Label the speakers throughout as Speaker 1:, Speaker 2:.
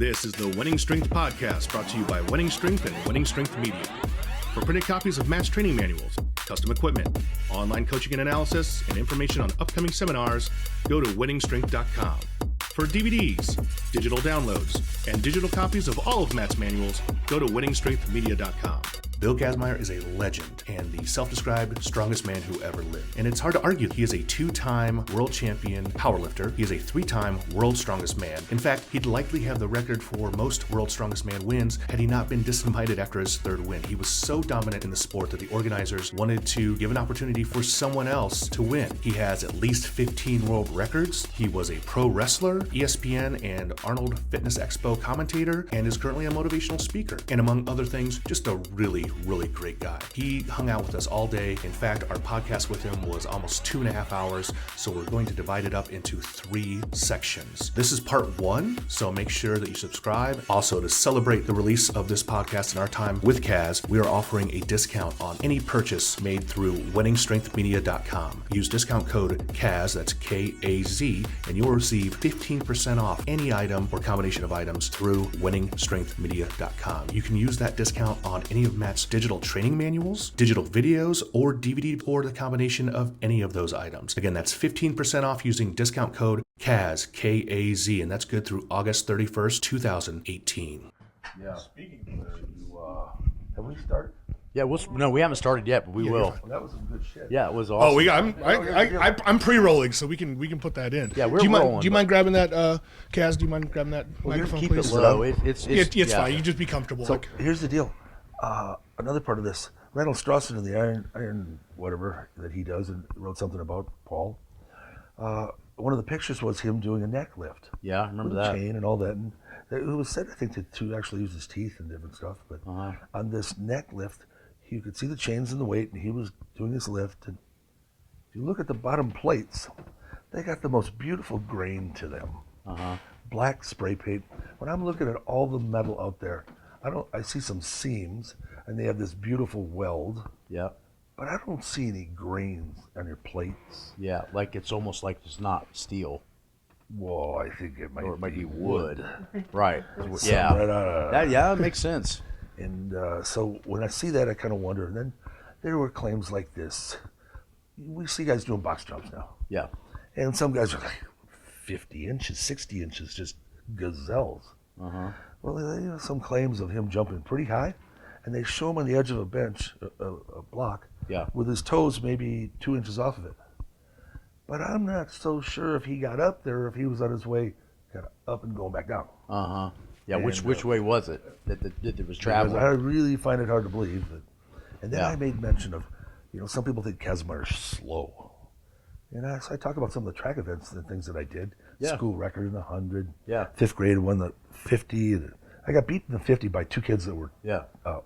Speaker 1: This is the Wenning Strength Podcast, brought to you by Wenning Strength and Wenning Strength Media. For printed copies of match training manuals, custom equipment, online coaching and analysis, and information on upcoming seminars, go to wenningstrength.com. For DVDs, digital downloads, and digital copies of all of Matt's manuals, go to wenningstrengthmedia.com. Bill Kazmaier is a legend and the self-described strongest man who ever lived. And it's hard to argue. He is a two-time world champion powerlifter. He is a three-time world's strongest man. In fact, he'd likely have the record for most world's strongest man wins had he not been disinvited after his third win. He was so dominant in the sport that the organizers wanted to give an opportunity for someone else to win. He has at least 15 world records. He was a pro wrestler, ESPN and Arnold Fitness Expo commentator, and is currently a motivational speaker. And among other things, just a really great guy. He hung out with us all day. In fact, our podcast with him was almost 2.5 hours, so we're going to divide it up into 3 sections. This is part 1, so make sure that you subscribe. Also, to celebrate the release of this podcast in our time with Kaz, we are offering a discount on any purchase made through wenningstrengthmedia.com. Use discount code KAZ, that's K-A-Z, and you will receive 15% off any item or combination of items through wenningstrengthmedia.com. You can use that discount on any of Matt's digital training manuals, digital videos, or DVD, or the combination of any of those items. Again, that's 15% off using discount code KAZ, K-A-Z, and that's good through August 31st, 2018.
Speaker 2: Yeah. Speaking of have we started?
Speaker 3: Yeah, no, we haven't started yet, but we will.
Speaker 2: Well, that was some good shit.
Speaker 3: Yeah, it was awesome.
Speaker 1: Oh, I'm pre-rolling, so we can put that in.
Speaker 3: Yeah, we're
Speaker 1: do you
Speaker 3: rolling.
Speaker 1: Do you mind grabbing that, Kaz? Do you mind grabbing that microphone,
Speaker 3: keep
Speaker 1: please?
Speaker 3: it low. It's
Speaker 1: fine. You can just be comfortable.
Speaker 2: So here's the deal. Another part of this, Randall Strawson in the Iron whatever that he does, and wrote something about Paul. One of the pictures was him doing a neck lift.
Speaker 3: Yeah, I remember
Speaker 2: with a
Speaker 3: that.
Speaker 2: chain and all that. And it was said, I think, to actually use his teeth and different stuff. But on this neck lift, you could see the chains and the weight, and he was doing his lift. And if you look at the bottom plates, they got the most beautiful grain to them. Black spray paint. When I'm looking at all the metal out there, I see some seams, and they have this beautiful weld.
Speaker 3: Yeah.
Speaker 2: But I don't see any grains on your plates.
Speaker 3: Yeah, like it's almost like it's not steel.
Speaker 2: Whoa, I think it might
Speaker 3: be wood. Right.
Speaker 2: Yeah.
Speaker 3: Right that makes sense.
Speaker 2: And so when I see that, I kind of wonder. And then there were claims like this. We see guys doing box jumps now.
Speaker 3: Yeah.
Speaker 2: And some guys are like 50 inches, 60 inches, just gazelles. Well, some claims of him jumping pretty high, and they show him on the edge of a bench, a block, with his toes maybe 2 inches off of it. But I'm not so sure if he got up there or if he was on his way kind of up and going back down.
Speaker 3: Yeah, and which way was it that it was traveling?
Speaker 2: I really find it hard to believe that. And then I made mention of, some people think Kazmaier is slow. And so I talk about some of the track events and things that I did.
Speaker 3: Yeah.
Speaker 2: School record in the 100.
Speaker 3: Yeah.
Speaker 2: 5th grade, won the 50. I got beaten in the 50 by 2 kids that were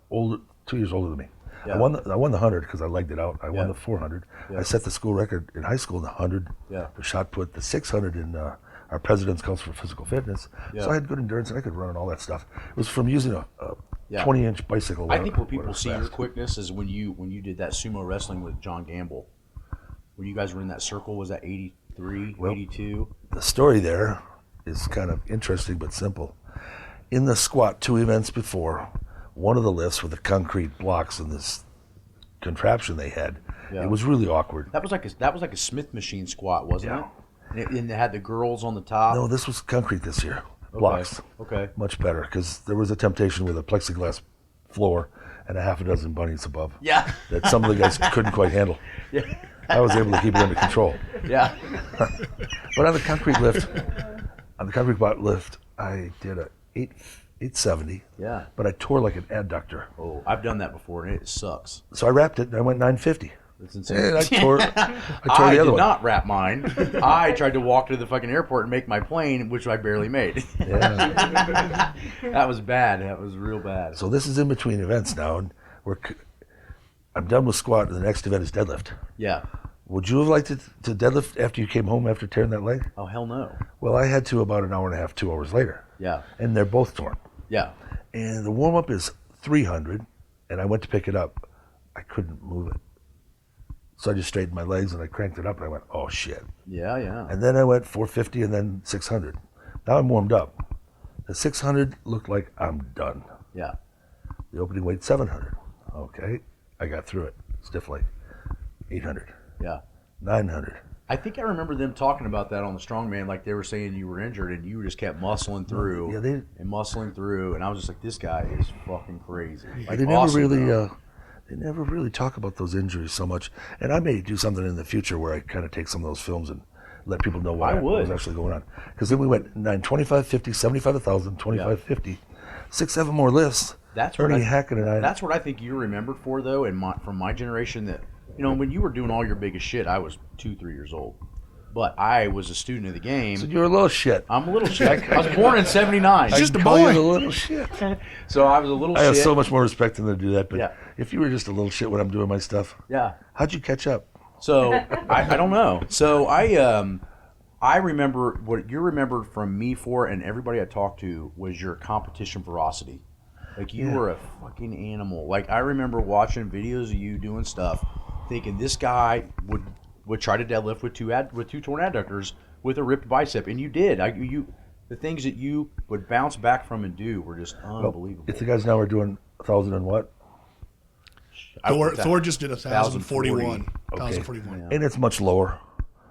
Speaker 2: older, 2 years older than me.
Speaker 3: Yeah.
Speaker 2: I won the 100 because I legged it out. I won the 400. I set the school record in high school in the 100 for shot put, the 600 in our President's Council for Physical Fitness. So I had good endurance and I could run and all that stuff. It was from using a 20-inch bicycle.
Speaker 3: I think where people see your quickness is when you did that sumo wrestling with John Gamble. When you guys were in that circle, was that 83, 82?
Speaker 2: The story there is kind of interesting but simple. In the squat 2 events before, one of the lifts with the concrete blocks and this contraption they had, it was really awkward.
Speaker 3: That was like a Smith machine squat, wasn't it? And it had the girls on the top.
Speaker 2: No, this was concrete this year. Blocks.
Speaker 3: Okay.
Speaker 2: Much better, because there was a temptation with a plexiglass floor and a half a dozen bunnies above.
Speaker 3: Yeah.
Speaker 2: That some of the guys couldn't quite handle.
Speaker 3: Yeah.
Speaker 2: I was able to keep it under control.
Speaker 3: Yeah.
Speaker 2: But on the concrete lift, I did a 870.
Speaker 3: Yeah.
Speaker 2: But I tore like an adductor.
Speaker 3: Oh, I've done that before, and it sucks.
Speaker 2: So I wrapped it, and I went 950.
Speaker 3: That's insane.
Speaker 2: And I tore the other
Speaker 3: did
Speaker 2: one.
Speaker 3: not wrap mine. I tried to walk to the fucking airport and make my plane, which I barely made.
Speaker 2: Yeah.
Speaker 3: That was bad. That was real bad.
Speaker 2: So this is in between events now, and I'm done with squat, and the next event is deadlift.
Speaker 3: Yeah.
Speaker 2: Would you have liked to deadlift after you came home after tearing that leg?
Speaker 3: Oh, hell no.
Speaker 2: Well, I had to about an hour and a half, 2 hours later.
Speaker 3: Yeah.
Speaker 2: And they're both torn.
Speaker 3: Yeah.
Speaker 2: And the warm-up is 300, and I went to pick it up. I couldn't move it. So I just straightened my legs, and I cranked it up, and I went, oh, shit.
Speaker 3: Yeah, yeah.
Speaker 2: And then I went 450 and then 600. Now I'm warmed up. The 600 looked like I'm done.
Speaker 3: Yeah.
Speaker 2: The opening weight 700. Okay, I got through it. Stiff leg. 800.
Speaker 3: Yeah.
Speaker 2: 900.
Speaker 3: I think I remember them talking about that on the strongman, like they were saying you were injured and you just kept muscling through and muscling through, and I was just like, this guy is fucking crazy. Like,
Speaker 2: they never really talk about those injuries so much, and I may do something in the future where I kind of take some of those films and let people know what was actually going on. Because then we went 9, 25, 50, 75, 1,000, 25, 50, 6, 7 more lifts.
Speaker 3: That's what That's what I think you're remembered for, though, from my generation. That when you were doing all your biggest shit, I was 2, 3 years old, but I was a student of the game.
Speaker 2: So you're a little shit.
Speaker 3: I'm a little shit. I was born in '79.
Speaker 2: Just a boy. You a little shit.
Speaker 3: So I was a little.
Speaker 2: I
Speaker 3: shit.
Speaker 2: have so much more respect than to do that. But if you were just a little shit when I'm doing my stuff, how'd you catch up?
Speaker 3: So I don't know. So I remember what you remembered from me for, and everybody I talked to, was your competition ferocity. Like, you were a fucking animal. Like, I remember watching videos of you doing stuff, thinking this guy would try to deadlift with two torn adductors with a ripped bicep, and you did. The things that you would bounce back from and do were just unbelievable.
Speaker 2: If the guys now are doing 1,000 and what?
Speaker 1: Thor just did 1,041. 1,041.
Speaker 2: Yeah. And it's much lower.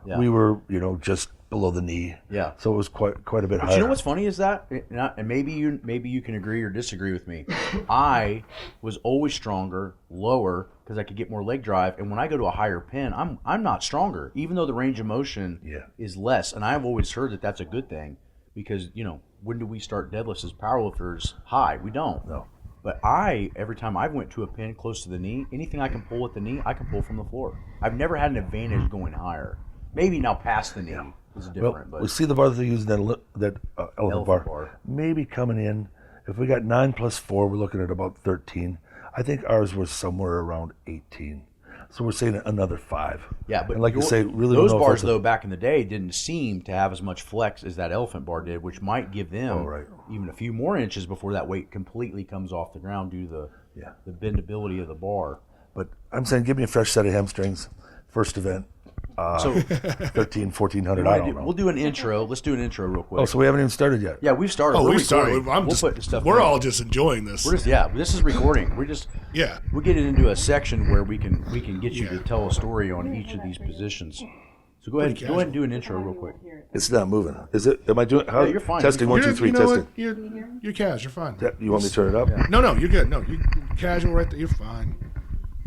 Speaker 2: Yeah. We were, just below the knee.
Speaker 3: Yeah.
Speaker 2: So it was quite a bit higher.
Speaker 3: You know what's funny is that, and maybe you can agree or disagree with me. I was always stronger, lower, because I could get more leg drive. And when I go to a higher pin, I'm not stronger, even though the range of motion is less. And I've always heard that that's a good thing, because when do we start deadlifts as powerlifters high? We don't.
Speaker 2: No.
Speaker 3: But every time I went to a pin close to the knee, anything I can pull with the knee, I can pull from the floor. I've never had an advantage going higher. Maybe now past the knee is different. But
Speaker 2: we see the bar that they're using, that elephant bar. Maybe coming in, if we got 9 plus 4, we're looking at about 13. I think ours was somewhere around 18. So we're saying another 5.
Speaker 3: Yeah, but
Speaker 2: and like you say, really
Speaker 3: those bars, though, back in the day, didn't seem to have as much flex as that elephant bar did, which might give them even a few more inches before that weight completely comes off the ground due to the bendability of the bar.
Speaker 2: But I'm saying, give me a fresh set of hamstrings, first event. So 1,300, 1,400, I don't know.
Speaker 3: We'll do an intro. Let's do an intro real quick.
Speaker 2: Oh, so we haven't even started yet?
Speaker 3: Yeah, we've started.
Speaker 1: Oh, we've started. We're all just enjoying this.
Speaker 3: This is recording. We're just we'll get it into a section where we can get you to tell a story on each of these positions. So go ahead and do an intro real quick.
Speaker 2: It's not moving. Is it? Am I doing?
Speaker 3: Yeah, you're fine.
Speaker 2: Testing, 1, 2, 3, testing.
Speaker 1: You're Kaz. You're fine.
Speaker 2: You want me to turn it up?
Speaker 1: Yeah. No, you're good. No, you casual right there. You're fine.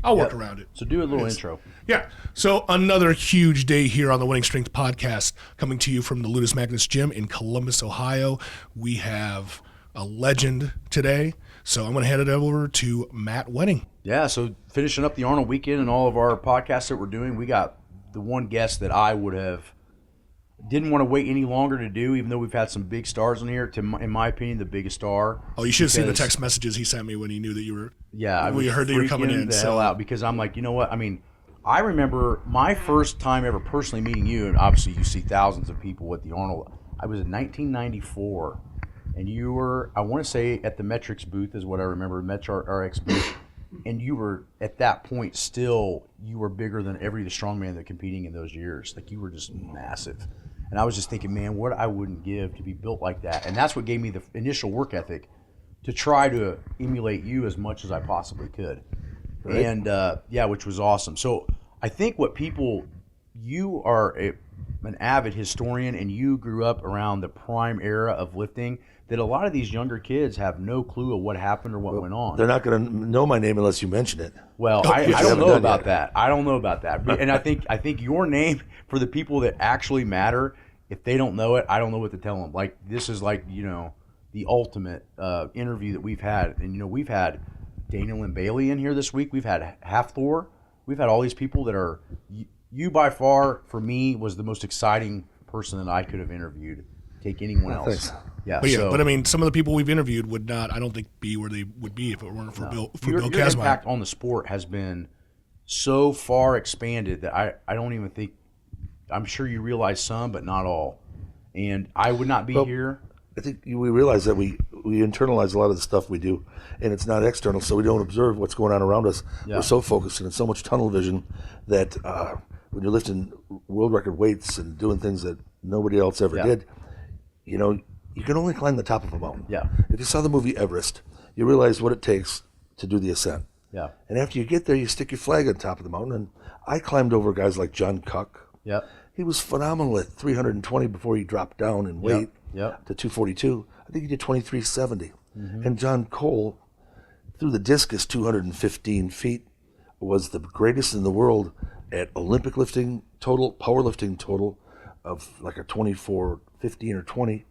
Speaker 1: I'll work around it.
Speaker 3: So do a little intro.
Speaker 1: Yeah. So another huge day here on the Winning Strength podcast, coming to you from the Ludus Magnus Gym in Columbus, Ohio. We have a legend today. So I'm going to hand it over to Matt Wenning.
Speaker 3: Yeah. So finishing up the Arnold weekend and all of our podcasts that we're doing, we got the one guest that I didn't want to wait any longer to do, even though we've had some big stars in here. In my opinion, the biggest star.
Speaker 1: Oh, you should have seen the text messages he sent me when he knew that you were.
Speaker 3: Yeah,
Speaker 1: we heard that you were coming in.
Speaker 3: The hell out, because I'm like, you know what? I mean, I remember my first time ever personally meeting you, and obviously you see thousands of people at the Arnold. I was in 1994, and you were, I want to say, at the Metrics booth is what I remember, MetrRx booth. And you were, at that point, you were bigger than every strongman that competing in those years. Like, you were just massive. And I was just thinking, man, what I wouldn't give to be built like that. And that's what gave me the initial work ethic to try to emulate you as much as I possibly could. Right. And, which was awesome. So I think you are an avid historian, and you grew up around the prime era of lifting, that a lot of these younger kids have no clue of what happened or what went on.
Speaker 2: They're not going to know my name unless you mention it.
Speaker 3: Well, I don't know about that. I don't know about that. And I think your name, for the people that actually matter, if they don't know it, I don't know what to tell them. Like, this is like, the ultimate interview that we've had. And, we've had Daniel and Bailey in here this week. We've had Half Thor. We've had all these people that are, you by far, for me, was the most exciting person that I could have interviewed. Take anyone else.
Speaker 2: Thanks.
Speaker 3: Yeah,
Speaker 1: but I mean, some of the people we've interviewed would not, I don't think, be where they would be if it weren't for Bill
Speaker 3: Your
Speaker 1: Kazmaier.
Speaker 3: impact on the sport has been so far expanded that I don't even think, I'm sure you realize some, but not all. And I would not be here.
Speaker 2: I think we realize that we internalize a lot of the stuff we do, and it's not external, so we don't observe what's going on around us. Yeah. We're so focused and it's so much tunnel vision that when you're lifting world record weights and doing things that nobody else ever did, you can only climb the top of a mountain.
Speaker 3: Yeah.
Speaker 2: If you saw the movie Everest, you realize what it takes to do the ascent.
Speaker 3: Yeah.
Speaker 2: And after you get there, you stick your flag on top of the mountain. And I climbed over guys like John Cuck.
Speaker 3: Yep.
Speaker 2: He was phenomenal at 320 before he dropped down in weight to 242. I think he did 2370. And John Cole, through the discus 215 feet, was the greatest in the world at Olympic lifting total, powerlifting total of like a 24, 15 or 20.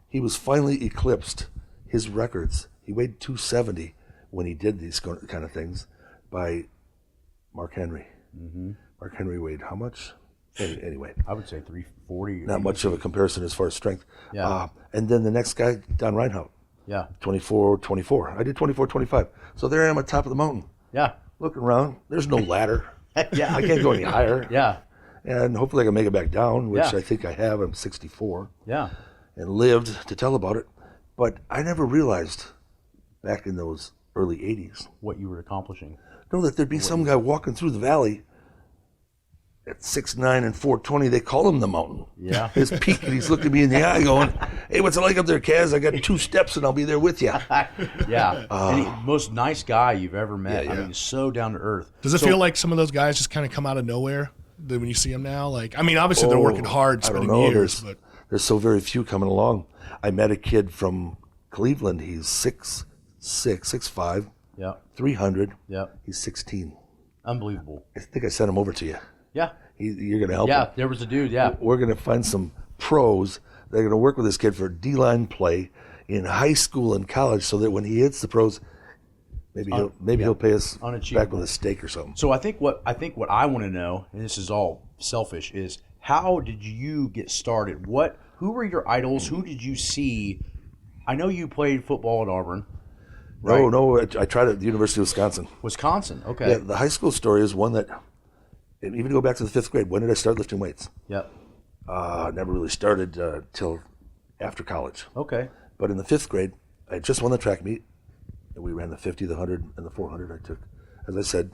Speaker 2: He was finally eclipsed his records. He weighed 270 when he did these kind of things by Mark Henry. Mark Henry weighed how much? Anyway.
Speaker 3: I would say 340.
Speaker 2: Not much of a comparison as far as strength.
Speaker 3: Yeah.
Speaker 2: And then the next guy, Don Reinhardt.
Speaker 3: Yeah.
Speaker 2: 24. I did 24-25. So there I am at top of the mountain.
Speaker 3: Yeah.
Speaker 2: Looking around. There's no ladder.
Speaker 3: Yeah.
Speaker 2: I can't go any higher.
Speaker 3: Yeah.
Speaker 2: And hopefully I can make it back down, which
Speaker 3: Yeah.
Speaker 2: I think I have. I'm 64.
Speaker 3: Yeah.
Speaker 2: And lived to tell about it. But I never realized back in those early 80s,
Speaker 3: What you were accomplishing.
Speaker 2: that there'd be some guy walking through the valley at 6'9" and 420. They call him the mountain.
Speaker 3: Yeah.
Speaker 2: His peak, and he's looking me in the eye going, hey, what's it like up there, Kaz? I got 2 steps and I'll be there with you.
Speaker 3: Yeah. And most nice guy you've ever met.
Speaker 2: Yeah,
Speaker 3: I mean, he's so down to earth.
Speaker 1: Does it feel like some of those guys just kind of come out of nowhere when you see them now? Like, I mean, obviously they're working hard,
Speaker 2: I don't
Speaker 1: spending
Speaker 2: know.
Speaker 1: years, but
Speaker 2: There's so very few coming along. I met a kid from Cleveland. He's 6'5",
Speaker 3: Yeah.
Speaker 2: 300.
Speaker 3: Yeah.
Speaker 2: He's 16.
Speaker 3: Unbelievable.
Speaker 2: I think I sent him over to you.
Speaker 3: Yeah.
Speaker 2: You're going to help him.
Speaker 3: Yeah. There was a dude. Yeah.
Speaker 2: We're going to find some pros that are going to work with this kid for D-line play in high school and college, so that when he hits the pros, maybe he'll pay us back with a steak or something.
Speaker 3: So I think what I want to know, and this is all selfish, is how did you get started? Who were your idols? Who did you see? I know you played football at Auburn. Right?
Speaker 2: No, I tried at the University of Wisconsin.
Speaker 3: Wisconsin, okay.
Speaker 2: Yeah, the high school story is one that, even to go back to the 5th grade, when did I start lifting weights?
Speaker 3: Yep.
Speaker 2: Never really started till after college.
Speaker 3: Okay.
Speaker 2: But in the 5th grade, I just won the track meet, and we ran the 50, the 100, and the 400. I took, as I said,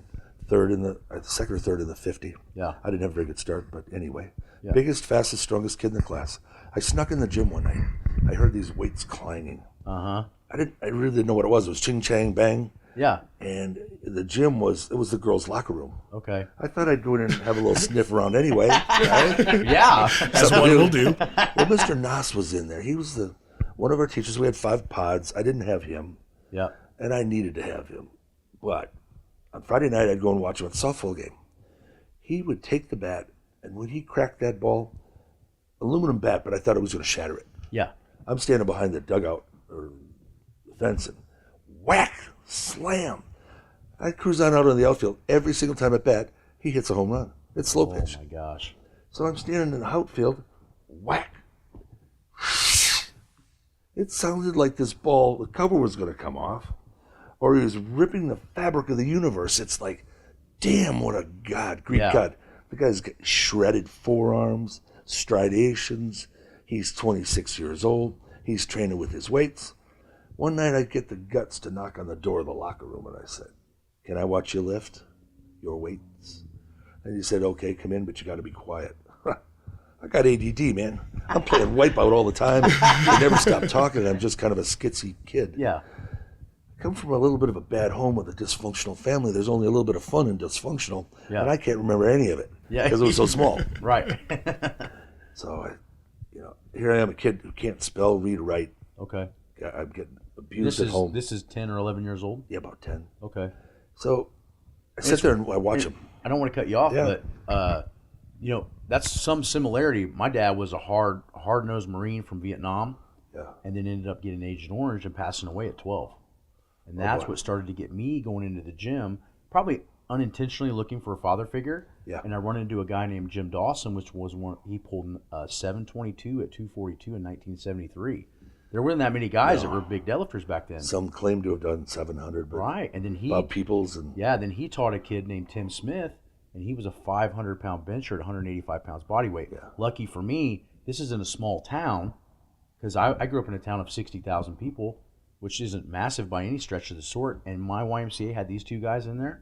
Speaker 2: second or third in the 50.
Speaker 3: Yeah.
Speaker 2: I didn't have a very good start, but anyway.
Speaker 3: Yeah.
Speaker 2: Biggest, fastest, strongest kid in the class. I snuck in the gym one night. I heard these weights clanging.
Speaker 3: Uh-huh.
Speaker 2: I really didn't know what it was. It was ching, chang, bang.
Speaker 3: Yeah.
Speaker 2: And the gym was the girls' locker room.
Speaker 3: Okay.
Speaker 2: I thought I'd go in and have a little sniff around anyway. Right?
Speaker 3: Yeah.
Speaker 1: that's what we'll do.
Speaker 2: Well, Mr. Noss was in there. He was one of our teachers. We had 5 pods. I didn't have him.
Speaker 3: Yeah.
Speaker 2: And I needed to have him. But on Friday night, I'd go and watch him at the softball game. He would take the bat, and when he cracked that ball, aluminum bat, but I thought it was going to shatter it.
Speaker 3: Yeah.
Speaker 2: I'm standing behind the dugout or the fence, and whack, slam. I cruise on out on the outfield. Every single time at bat, he hits a home run. It's slow pitch.
Speaker 3: Oh my gosh.
Speaker 2: So I'm standing in the outfield, whack. It sounded like this ball, the cover was going to come off, or he was ripping the fabric of the universe. It's like, damn, what a god, Greek god. The guy's got shredded forearms, stridations. He's 26 years old. He's training with his weights. One night I get the guts to knock on the door of the locker room, and I said, can I watch you lift your weights? And he said, okay, come in, but you got to be quiet. I got ADD, man. I'm playing Wipeout all the time. I never stop talking, and I'm just kind of a skitsy kid.
Speaker 3: Yeah.
Speaker 2: I come from a little bit of a bad home with a dysfunctional family. There's only a little bit of fun in dysfunctional, and I can't remember any of it because it was so small. Right. So, here I am, a kid who can't spell, read, or write.
Speaker 3: Okay.
Speaker 2: I'm getting abused at home.
Speaker 3: This is 10 or 11 years old?
Speaker 2: Yeah, about 10.
Speaker 3: Okay.
Speaker 2: So I sit there and I watch him.
Speaker 3: I don't want to cut you off, but that's some similarity. My dad was a hard-nosed Marine from Vietnam, and then ended up getting Agent Orange and passing away at 12. And that's what started to get me going into the gym, probably unintentionally looking for a father figure.
Speaker 2: Yeah.
Speaker 3: And I run into a guy named Jim Dawson, which was he pulled 722 at 242 in 1973. There weren't that many guys that were big deadlifters back then.
Speaker 2: Some claim to have done 700, but
Speaker 3: right. And then
Speaker 2: Bob Peoples
Speaker 3: then he taught a kid named Tim Smith, and he was a 500-pound bencher at 185 pounds body weight.
Speaker 2: Yeah.
Speaker 3: Lucky for me, this is in a small town, because I grew up in a town of 60,000 people, which isn't massive by any stretch of the sort, and my YMCA had these 2 guys in there.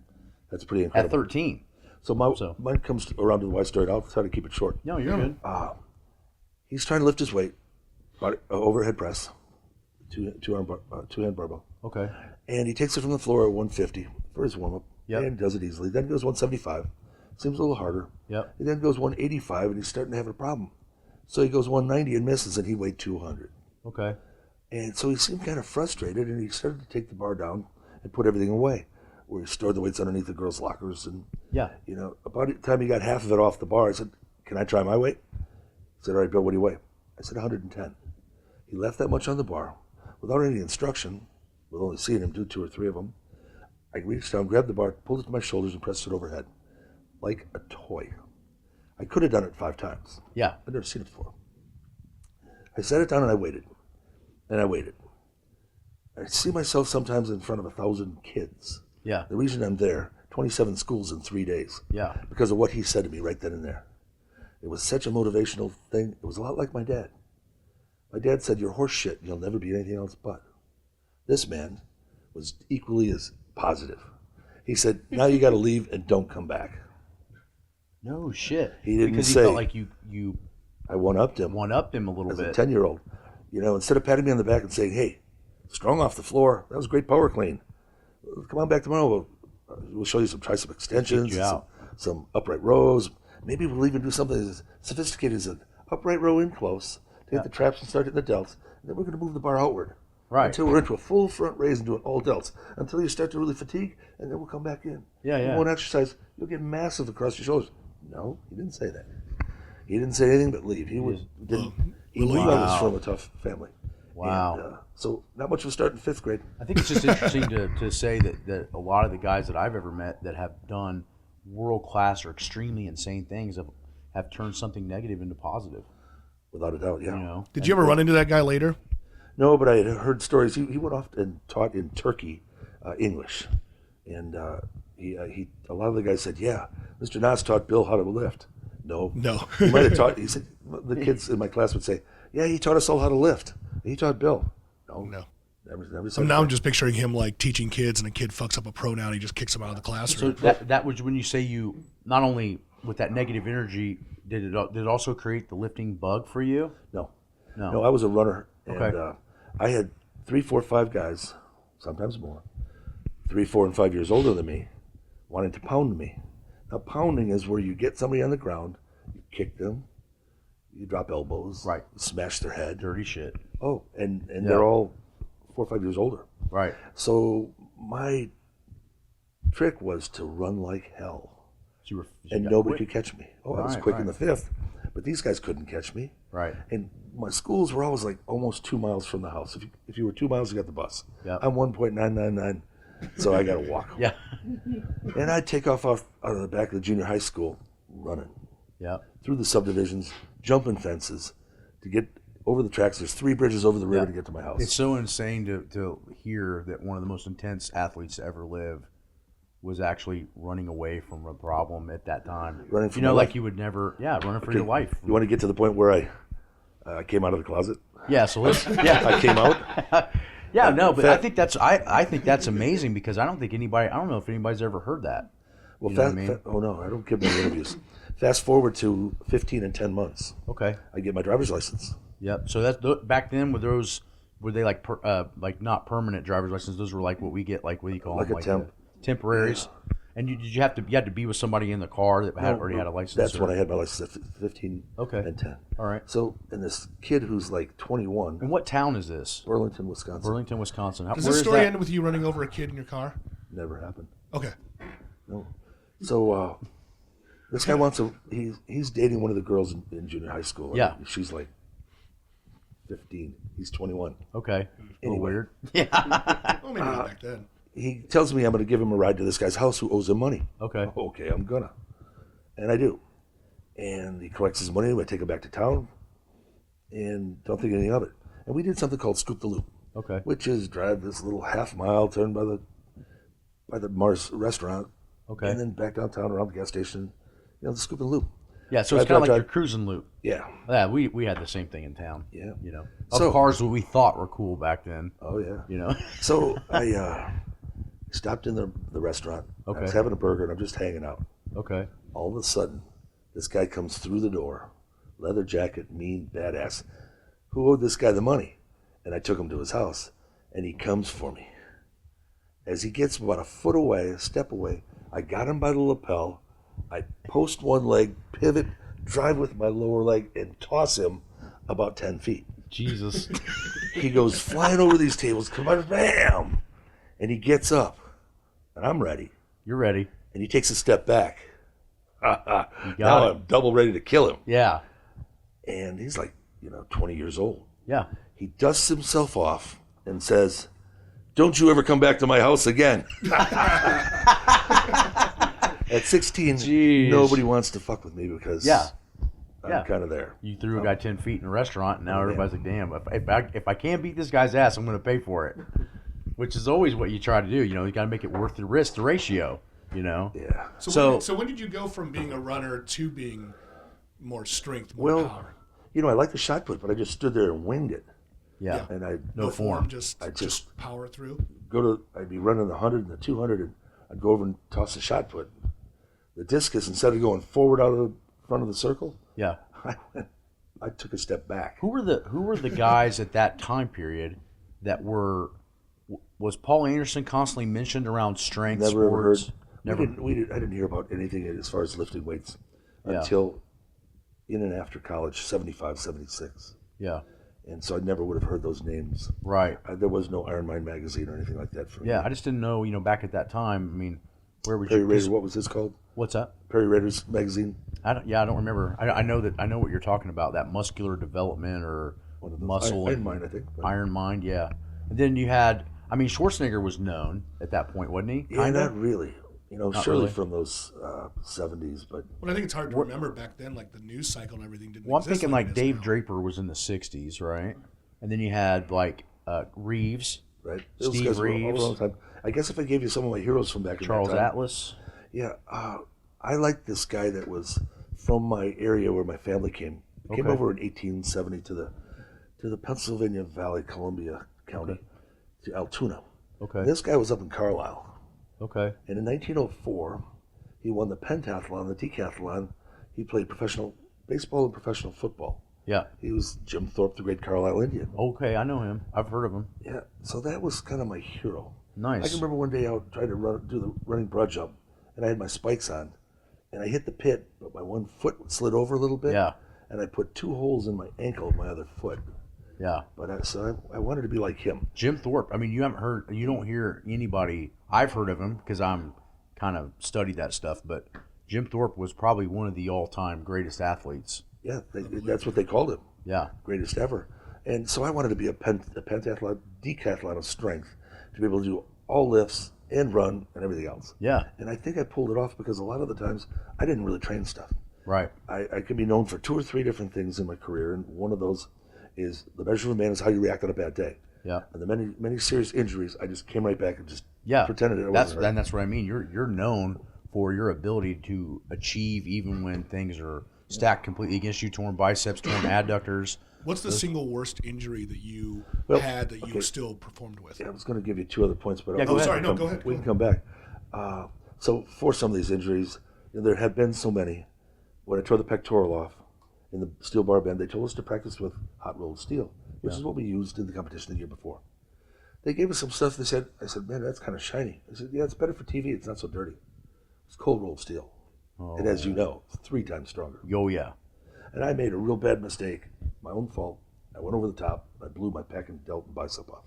Speaker 2: That's pretty incredible.
Speaker 3: At 13.
Speaker 2: So mine comes around to the wide story. I'll try to keep it short.
Speaker 3: No, you're good.
Speaker 2: He's trying to lift his weight. overhead press, two-hand barbell.
Speaker 3: Okay.
Speaker 2: And he takes it from the floor at 150 for his warm-up.
Speaker 3: Yep.
Speaker 2: And does it easily. Then goes 175. Seems a little harder.
Speaker 3: Yep.
Speaker 2: He then goes 185, and he's starting to have a problem. So he goes 190 and misses, and he weighed 200.
Speaker 3: Okay.
Speaker 2: And so he seemed kind of frustrated, and he started to take the bar down and put everything away, where he stored the weights underneath the girls' lockers. And,
Speaker 3: Yeah.
Speaker 2: about the time he got half of it off the bar, I said, "Can I try my weight?" He said, "All right, Bill, what do you weigh?" I said, 110. He left that much on the bar without any instruction, with only seeing him do 2 or 3 of them. I reached down, grabbed the bar, pulled it to my shoulders, and pressed it overhead like a toy. I could have done it 5 times.
Speaker 3: Yeah.
Speaker 2: I'd never seen it before. I set it down and I waited. And I waited. I see myself sometimes in front of 1,000 kids.
Speaker 3: Yeah.
Speaker 2: The reason I'm there, 27 schools in 3 days.
Speaker 3: Yeah.
Speaker 2: Because of what he said to me right then and there. It was such a motivational thing. It was a lot like my dad. My dad said, "You're horse shit and you'll never be anything else but." This man was equally as positive. He said, "Now you got to leave and don't come back."
Speaker 3: No shit.
Speaker 2: He didn't
Speaker 3: because
Speaker 2: say.
Speaker 3: He felt like you
Speaker 2: I one-upped him.
Speaker 3: one-upped him a little
Speaker 2: As
Speaker 3: bit.
Speaker 2: a 10-year-old. Instead of patting me on the back and saying, "Hey, strong off the floor. That was a great power clean. Come on back tomorrow. We'll show you some tricep extensions,
Speaker 3: you out.
Speaker 2: some upright rows. Maybe we'll even do something as sophisticated as an upright row in close, take the traps and start hitting the delts, and then we're going to move the bar outward.
Speaker 3: Right.
Speaker 2: Until we're into a full front raise and doing all delts, until you start to really fatigue, and then we'll come back in.
Speaker 3: Yeah, yeah.
Speaker 2: In one exercise, you'll get massive across your shoulders." No, he didn't say that. He didn't say anything but leave. He knew I was from a tough family.
Speaker 3: Wow.
Speaker 2: And, so not much of a start in 5th grade.
Speaker 3: I think it's just interesting to say that a lot of the guys that I've ever met that have done world-class or extremely insane things have turned something negative into positive.
Speaker 2: Without a doubt, yeah.
Speaker 1: Did you ever run into that guy later?
Speaker 2: No, but I had heard stories. He went off and taught in Turkey English. And he a lot of the guys said, "Yeah, Mr. Nas taught Bill how to lift." No. He might have taught, he said, the kids in my class would say, "Yeah, he taught us all how to lift. He taught Bill." No. Never
Speaker 1: So now I'm just picturing him like teaching kids, and a kid fucks up a pro now, and he just kicks him out of the classroom.
Speaker 3: So that was when you say you not only with that negative energy did it also create the lifting bug for you?
Speaker 2: No, I was a runner, and
Speaker 3: Okay.
Speaker 2: I had 3, 4, 5 guys, sometimes more, 3, 4, and 5 years older than me, wanting to pound me. Now, pounding is where you get somebody on the ground, you kick them, you drop elbows,
Speaker 3: Right.
Speaker 2: you smash their head.
Speaker 3: Dirty shit.
Speaker 2: Oh, and they're all 4 or 5 years older.
Speaker 3: Right.
Speaker 2: So my trick was to run like hell.
Speaker 3: So
Speaker 2: And nobody could catch me. I was
Speaker 3: Right,
Speaker 2: quick
Speaker 3: right.
Speaker 2: in the 5th, but these guys couldn't catch me.
Speaker 3: Right.
Speaker 2: And my schools were always like almost 2 miles from the house. If you were 2 miles, you got the bus.
Speaker 3: Yep.
Speaker 2: I'm 1.999, so I got to walk.
Speaker 3: Yeah.
Speaker 2: And I'd take off out of the back of the junior high school, running
Speaker 3: Yeah.
Speaker 2: through the subdivisions, jumping fences to get over the tracks. There's 3 bridges over the river
Speaker 3: Yeah.
Speaker 2: to get to my house.
Speaker 3: It's so insane to hear that one of the most intense athletes to ever live was actually running away from a problem at that time.
Speaker 2: Running for
Speaker 3: you know,
Speaker 2: my
Speaker 3: like
Speaker 2: life.
Speaker 3: you would never, running for your life.
Speaker 2: You want to get to the point where I came out of the closet?
Speaker 3: Yeah, so let's, yeah.
Speaker 2: I came out.
Speaker 3: Yeah, no, but I think that's amazing because I don't know if anybody's ever heard that.
Speaker 2: Well,
Speaker 3: You know what I mean?
Speaker 2: oh no, I don't give many interviews. Fast forward to 15 and 10 months.
Speaker 3: Okay.
Speaker 2: I get my driver's license.
Speaker 3: Yep. So that's back then. Were they like not permanent driver's licenses? Those were like what we get, like what do you call
Speaker 2: Like
Speaker 3: them?
Speaker 2: a temp.
Speaker 3: Temporaries.
Speaker 2: Yeah.
Speaker 3: And you had to be with somebody in the car that already had a license.
Speaker 2: That's when I had my license at 15
Speaker 3: Okay.
Speaker 2: and 10.
Speaker 3: All right.
Speaker 2: So, and this kid who's like 21,
Speaker 3: And what town is this?
Speaker 2: Burlington, Wisconsin,
Speaker 3: Burlington, Wisconsin.
Speaker 1: Does
Speaker 3: Where
Speaker 1: this
Speaker 3: is
Speaker 1: story
Speaker 3: that?
Speaker 1: end with you running over a kid in your car?
Speaker 2: never happened.
Speaker 1: Okay.
Speaker 2: No. So, this guy he's dating one of the girls in junior high school.
Speaker 3: Yeah.
Speaker 2: She's like 15. He's 21.
Speaker 3: Okay. A little
Speaker 2: Anyway.
Speaker 3: weird. Yeah.
Speaker 1: Well, maybe not back then.
Speaker 2: He tells me I'm going to give him a ride to this guy's house who owes him money.
Speaker 3: Okay.
Speaker 2: Okay, I'm gonna. And I do. And he collects his money. I take him back to town and don't think anything of it. And we did something called Scoop the Loop,
Speaker 3: Okay.
Speaker 2: which is drive this little half mile, turn by the Mars restaurant,
Speaker 3: Okay.
Speaker 2: and then back downtown around the gas station, the Scoop and Loop.
Speaker 3: Yeah. So it's
Speaker 2: Drive,
Speaker 3: kind of like
Speaker 2: drive,
Speaker 3: your cruising loop.
Speaker 2: Yeah.
Speaker 3: Yeah. We had the same thing in town.
Speaker 2: Yeah.
Speaker 3: You know,
Speaker 2: So-
Speaker 3: of cars that we thought were cool back then.
Speaker 2: Oh, yeah.
Speaker 3: You know.
Speaker 2: So I stopped in the restaurant.
Speaker 3: Okay.
Speaker 2: I was having a burger, and I'm just hanging out.
Speaker 3: Okay.
Speaker 2: All of a sudden, this guy comes through the door, leather jacket, mean, badass, who owed this guy the money. And I took him to his house, and he comes for me. As he gets about a step away, I got him by the lapel. I post one leg, pivot, drive with my lower leg, and toss him about 10 feet.
Speaker 3: Jesus.
Speaker 2: He goes flying over these tables, come on, bam! And he gets up, and I'm ready.
Speaker 3: You're ready.
Speaker 2: And he takes a step back. Now
Speaker 3: it.
Speaker 2: I'm double ready to kill him.
Speaker 3: Yeah.
Speaker 2: And he's like, 20 years old.
Speaker 3: Yeah.
Speaker 2: He dusts himself off and says, "Don't you ever come back to my house again." At 16,
Speaker 3: Jeez.
Speaker 2: nobody wants to fuck with me because I'm kind of there.
Speaker 3: You threw a guy 10 feet in a restaurant, and now everybody's like, damn, if I can't beat this guy's ass, I'm going to pay for it. Which is always what you try to do. You got to make it worth the risk, the ratio,
Speaker 2: Yeah.
Speaker 1: So when did you go from being a runner to being more strength, more power?
Speaker 2: I like the shot put, but I just stood there and winged it.
Speaker 3: Yeah.
Speaker 2: And I
Speaker 3: No form.
Speaker 1: Just power through.
Speaker 2: I'd be running the 100 and the 200, and I'd go over and toss the shot put. The discus, instead of going forward out of the front of the circle,
Speaker 3: Yeah.
Speaker 2: I took a step back.
Speaker 3: Who were the guys at that time period that was Paul Anderson constantly mentioned around strength
Speaker 2: Never ever heard.
Speaker 3: sports?
Speaker 2: I didn't hear about anything as far as lifting weights until in and after college, 75, 76.
Speaker 3: Yeah.
Speaker 2: And so I never would have heard those names.
Speaker 3: Right.
Speaker 2: There was no Iron Mind magazine or anything like that for me.
Speaker 3: Yeah, I just didn't know, back at that time, where would
Speaker 2: Perry
Speaker 3: you...
Speaker 2: Rader, what was this called?
Speaker 3: What's that?
Speaker 2: Perry Rader's magazine.
Speaker 3: I don't remember. I know what you're talking about, that muscular development or muscle.
Speaker 2: Iron Mind, I think.
Speaker 3: Iron Mind, yeah. And then you had, Schwarzenegger was known at that point, wasn't he?
Speaker 2: Yeah, not really. Surely
Speaker 3: really.
Speaker 2: from those 70s, but...
Speaker 1: Well, I think it's hard to remember back then, like the news cycle and everything didn't
Speaker 3: Well, I'm
Speaker 1: exist
Speaker 3: thinking
Speaker 1: like
Speaker 3: like
Speaker 1: it is
Speaker 3: Dave
Speaker 1: now.
Speaker 3: Draper was in the 60s, right? And then you had like Reeves,
Speaker 2: Right.
Speaker 3: Steve
Speaker 2: Those guys were all
Speaker 3: Reeves.
Speaker 2: around the time. I guess if I gave you some of my heroes from back in
Speaker 3: Charles
Speaker 2: that time...
Speaker 3: Atlas.
Speaker 2: Yeah. I liked this guy that was from my area where my family came. He came
Speaker 3: Okay.
Speaker 2: over in 1870 to the Pennsylvania Valley, Columbia County, to Altoona.
Speaker 3: Okay.
Speaker 2: And this guy was up in Carlisle.
Speaker 3: Okay.
Speaker 2: And in 1904, he won the pentathlon, the decathlon. He played professional baseball and professional football.
Speaker 3: Yeah.
Speaker 2: He was Jim Thorpe, the great Carlisle Indian.
Speaker 3: Okay, I know him. I've heard of him.
Speaker 2: Yeah, so that was kind of my hero.
Speaker 3: Nice.
Speaker 2: I can remember one day out trying to do the running broad jump, and I had my spikes on, and I hit the pit, but my one foot slid over a little bit.
Speaker 3: Yeah.
Speaker 2: And I put 2 holes in my ankle of my other foot.
Speaker 3: Yeah.
Speaker 2: But I wanted to be like him.
Speaker 3: Jim Thorpe. You don't hear anybody. I've heard of him because I'm kind of studied that stuff. But Jim Thorpe was probably one of the all-time greatest athletes.
Speaker 2: Yeah, that's what they called him.
Speaker 3: Yeah.
Speaker 2: Greatest ever. And so I wanted to be a pentathlon, decathlon of strength, to be able to do all lifts and run and everything else.
Speaker 3: Yeah.
Speaker 2: And I think I pulled it off because a lot of the times I didn't really train stuff.
Speaker 3: Right.
Speaker 2: I can be known for 2 or 3 different things in my career, and one of those is the measure of a man is how you react on a bad day.
Speaker 3: Yeah.
Speaker 2: And the many serious injuries, I just came right back and just pretended it
Speaker 3: that's
Speaker 2: wasn't hurt.
Speaker 3: that's what I mean. You're known for your ability to achieve even when things are stacked completely against you, torn biceps, torn adductors.
Speaker 1: What's the single worst injury that you had that you still performed with?
Speaker 2: Yeah, I was going to give you 2 other points, but
Speaker 3: Yeah, go ahead.
Speaker 1: Sorry, no, go ahead.
Speaker 2: We can come back. So for some of these injuries, there have been so many. When I tore the pectoral off in the steel bar bend, they told us to practice with hot rolled steel, which is what we used in the competition the year before. They gave us some stuff. I said, man, that's kind of shiny. I said, yeah, it's better for TV. It's not so dirty. It's cold rolled steel.
Speaker 3: Oh.
Speaker 2: And as you know, it's 3 times stronger.
Speaker 3: Oh, yeah.
Speaker 2: And I made a real bad mistake, my own fault. I went over the top. I blew my pec and delt and bicep off.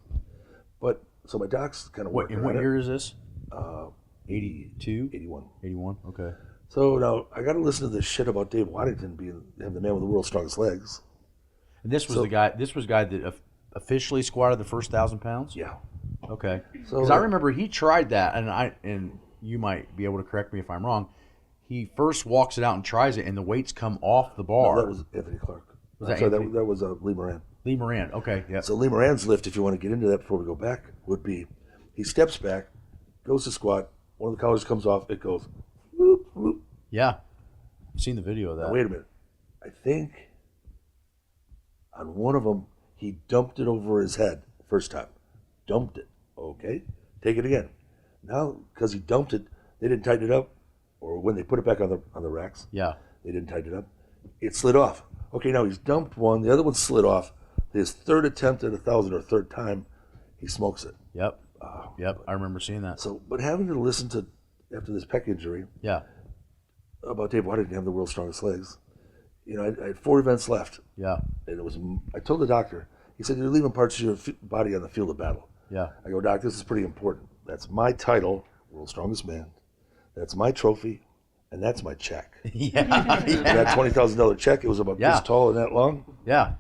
Speaker 2: But so my docs kind of worked.
Speaker 3: In what year is this?
Speaker 2: 82,
Speaker 3: 81.
Speaker 2: 81.
Speaker 3: Okay.
Speaker 2: So now I got to listen to this shit about Dave Waddington being the man with the world's strongest legs.
Speaker 3: And this was the guy. This was the guy that officially squatted the first 1,000 pounds.
Speaker 2: Yeah.
Speaker 3: Okay.
Speaker 2: So
Speaker 3: Because I remember he tried that, and you might be able to correct me if I'm wrong. He first walks it out and tries it, and the weights come off the bar.
Speaker 2: No, that was Anthony Clark.
Speaker 3: Was that
Speaker 2: Sorry,
Speaker 3: Anthony?
Speaker 2: that was Lee Moran.
Speaker 3: Lee Moran. Okay. Yeah.
Speaker 2: So Lee Moran's lift, if you want to get into that before we go back, would be he steps back, goes to squat, one of the collars comes off, it goes whoop, whoop.
Speaker 3: Yeah. I've seen the video of that.
Speaker 2: Now, wait a minute. I think on one of them, he dumped it over his head first time. Dumped it. Okay. Take it again. Now, because he dumped it, they didn't tighten it up. Or when they put it back on the racks,
Speaker 3: Yeah.
Speaker 2: they didn't tighten it up. It slid off. Okay, now he's dumped one. The other one slid off. his third attempt at 1,000 or third time, he smokes it.
Speaker 3: Yep. Yep. I remember seeing that.
Speaker 2: So, but having to listen to, after this pec injury,
Speaker 3: Yeah.
Speaker 2: about Dave, why didn't you have the world's strongest legs? You know, I had 4 events left.
Speaker 3: Yeah.
Speaker 2: And it was, I told the doctor, he said, you're leaving parts of your body on the field of battle.
Speaker 3: Yeah.
Speaker 2: I go, Doc, this is pretty important. That's my title, world's strongest man. That's my trophy, and that's my check.
Speaker 3: Yeah.
Speaker 2: And that $20,000 check, it was about this tall and that long.
Speaker 3: Yeah.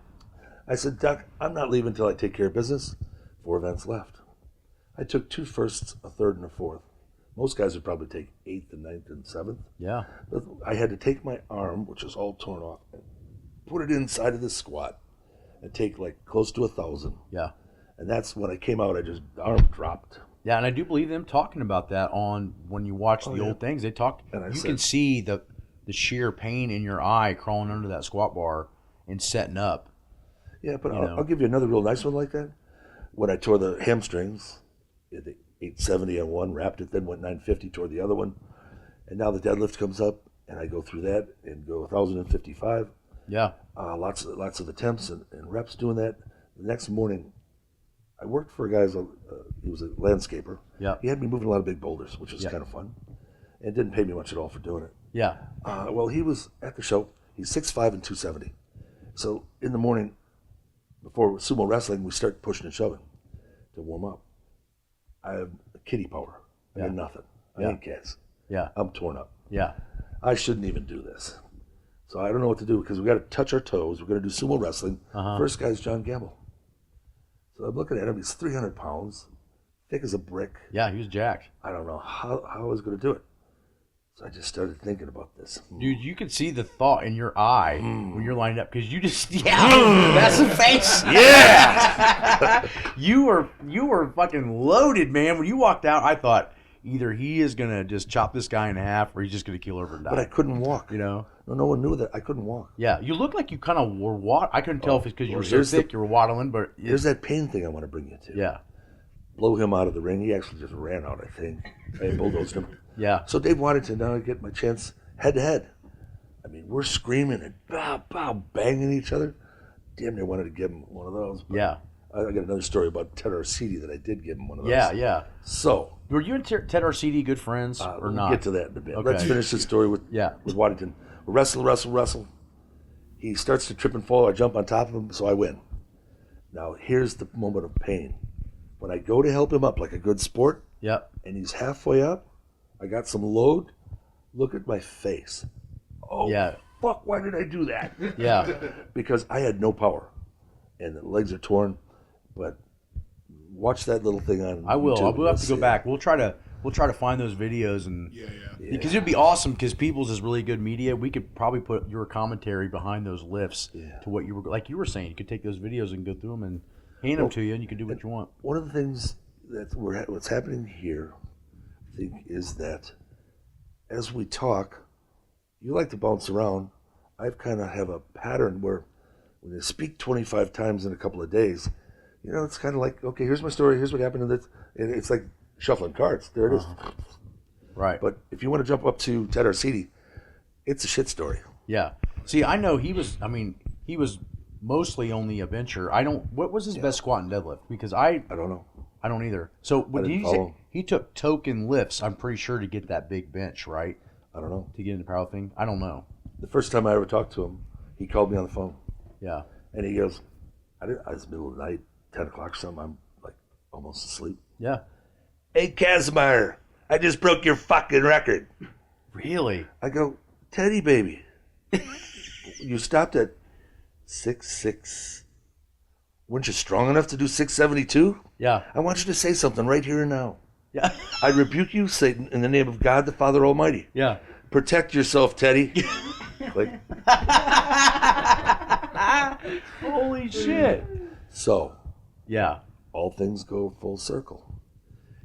Speaker 2: I said, Doc, I'm not leaving until I take care of business. 4 events left. I took 2 firsts, a third, and a fourth. Most guys would probably take 8th and 9th and 7th.
Speaker 3: Yeah.
Speaker 2: But I had to take my arm, which was all torn off, and put it inside of the squat and take like close to 1,000.
Speaker 3: Yeah.
Speaker 2: And that's when I came out, the arm dropped.
Speaker 3: Yeah, and I do believe them talking about that on when you watch the old things. They talk. You can see the sheer pain in your eye crawling under that squat bar and setting up.
Speaker 2: Yeah, but I'll give you another real nice one like that. When I tore the hamstrings, the 870 on one, wrapped it, then went 950 toward the other one, and now the deadlift comes up, and I go through that and go 1,055.
Speaker 3: Yeah.
Speaker 2: Lots of attempts and reps doing that. The next morning, I worked for a guy, he was a landscaper.
Speaker 3: Yeah.
Speaker 2: He had me moving a lot of big boulders, which was kind of fun, and didn't pay me much at all for doing it.
Speaker 3: Yeah.
Speaker 2: Well, he was at the show. He's 6'5" and 270. So in the morning, before sumo wrestling, we start pushing and shoving to warm up. I have kitty power. I got nothing. I ain't cats.
Speaker 3: Yeah.
Speaker 2: I'm torn up.
Speaker 3: Yeah.
Speaker 2: I shouldn't even do this. So I don't know what to do because we got to touch our toes. We're going to do sumo wrestling. First guy's John Gamble. So I'm looking at him. He's 300 pounds, thick as a brick.
Speaker 3: Yeah, he was jacked.
Speaker 2: I don't know how I was going to do it. So I just started thinking about this.
Speaker 3: Dude, you could see the thought in your eye when you're lined up because you just that's the face.
Speaker 2: Yeah.
Speaker 3: you were fucking loaded, man. When you walked out, I thought either he is gonna just chop this guy in half or he's just gonna keel over and die.
Speaker 2: But I couldn't walk.
Speaker 3: You know.
Speaker 2: No one knew that I couldn't walk.
Speaker 3: Yeah, you look like you kind of were I couldn't tell if it's because you were so thick you were waddling, but
Speaker 2: there's that pain thing I want to bring you to.
Speaker 3: Yeah.
Speaker 2: Blow him out of the ring. He actually just ran out, I think. I bulldozed him.
Speaker 3: Yeah.
Speaker 2: So Dave Waddington, now I get my chance head to head. I mean, we're screaming and banging each other. Damn near wanted to give him one of those.
Speaker 3: Yeah.
Speaker 2: I got another story about Ted Arcidi that I did give him one of those.
Speaker 3: Yeah, yeah.
Speaker 2: So.
Speaker 3: Were you and Ted Arcidi good friends or
Speaker 2: we'll
Speaker 3: not?
Speaker 2: Get to that in a bit.
Speaker 3: Okay.
Speaker 2: Let's finish this story with Waddington. We wrestle. He starts to trip and fall. I jump on top of him, so I win. Now, here's the moment of pain. When I go to help him up like a good sport, and he's halfway up, I got some load. Look at my face. Oh, fuck, why did I do that?
Speaker 3: Yeah.
Speaker 2: Because I had no power, and the legs are torn. But watch that little thing on
Speaker 3: I will.
Speaker 2: YouTube.
Speaker 3: We'll have to go back. We'll try to find those videos and because it'd be awesome because People's is really good media. We could probably put your commentary behind those lifts to what you were like you were saying. You could take those videos and go through them and hand them to you, and you can do what you want.
Speaker 2: One of the things that what's happening here, I think, is that as we talk, you like to bounce around. I kind of have a pattern where when you speak 25 times in a couple of days, you know, it's kind of like, okay, here's my story, here's what happened, and it's like shuffling cards. There it is.
Speaker 3: Right.
Speaker 2: But if you want to jump up to Ted Arcidi, it's a shit story.
Speaker 3: Yeah. See, I know he was mostly only a bencher. What was his best squat and deadlift? Because I don't know. I don't either. So what did you say? He took token lifts, I'm pretty sure, to get that big bench, right?
Speaker 2: I don't know.
Speaker 3: To get into powerlifting? I don't know.
Speaker 2: The first time I ever talked to him, he called me on the phone.
Speaker 3: Yeah.
Speaker 2: And he goes, I was middle of the night, 10 o'clock or something, I'm like almost asleep.
Speaker 3: Yeah.
Speaker 2: Hey, Kazmaier, I just broke your fucking record.
Speaker 3: Really?
Speaker 2: I go, Teddy baby, you stopped at 6'6". Weren't you strong enough to do 672?
Speaker 3: Yeah.
Speaker 2: I want you to say something right here and now.
Speaker 3: Yeah.
Speaker 2: I rebuke you, Satan, in the name of God the Father Almighty.
Speaker 3: Yeah.
Speaker 2: Protect yourself, Teddy. Like,
Speaker 3: holy shit.
Speaker 2: So,
Speaker 3: yeah,
Speaker 2: all things go full circle.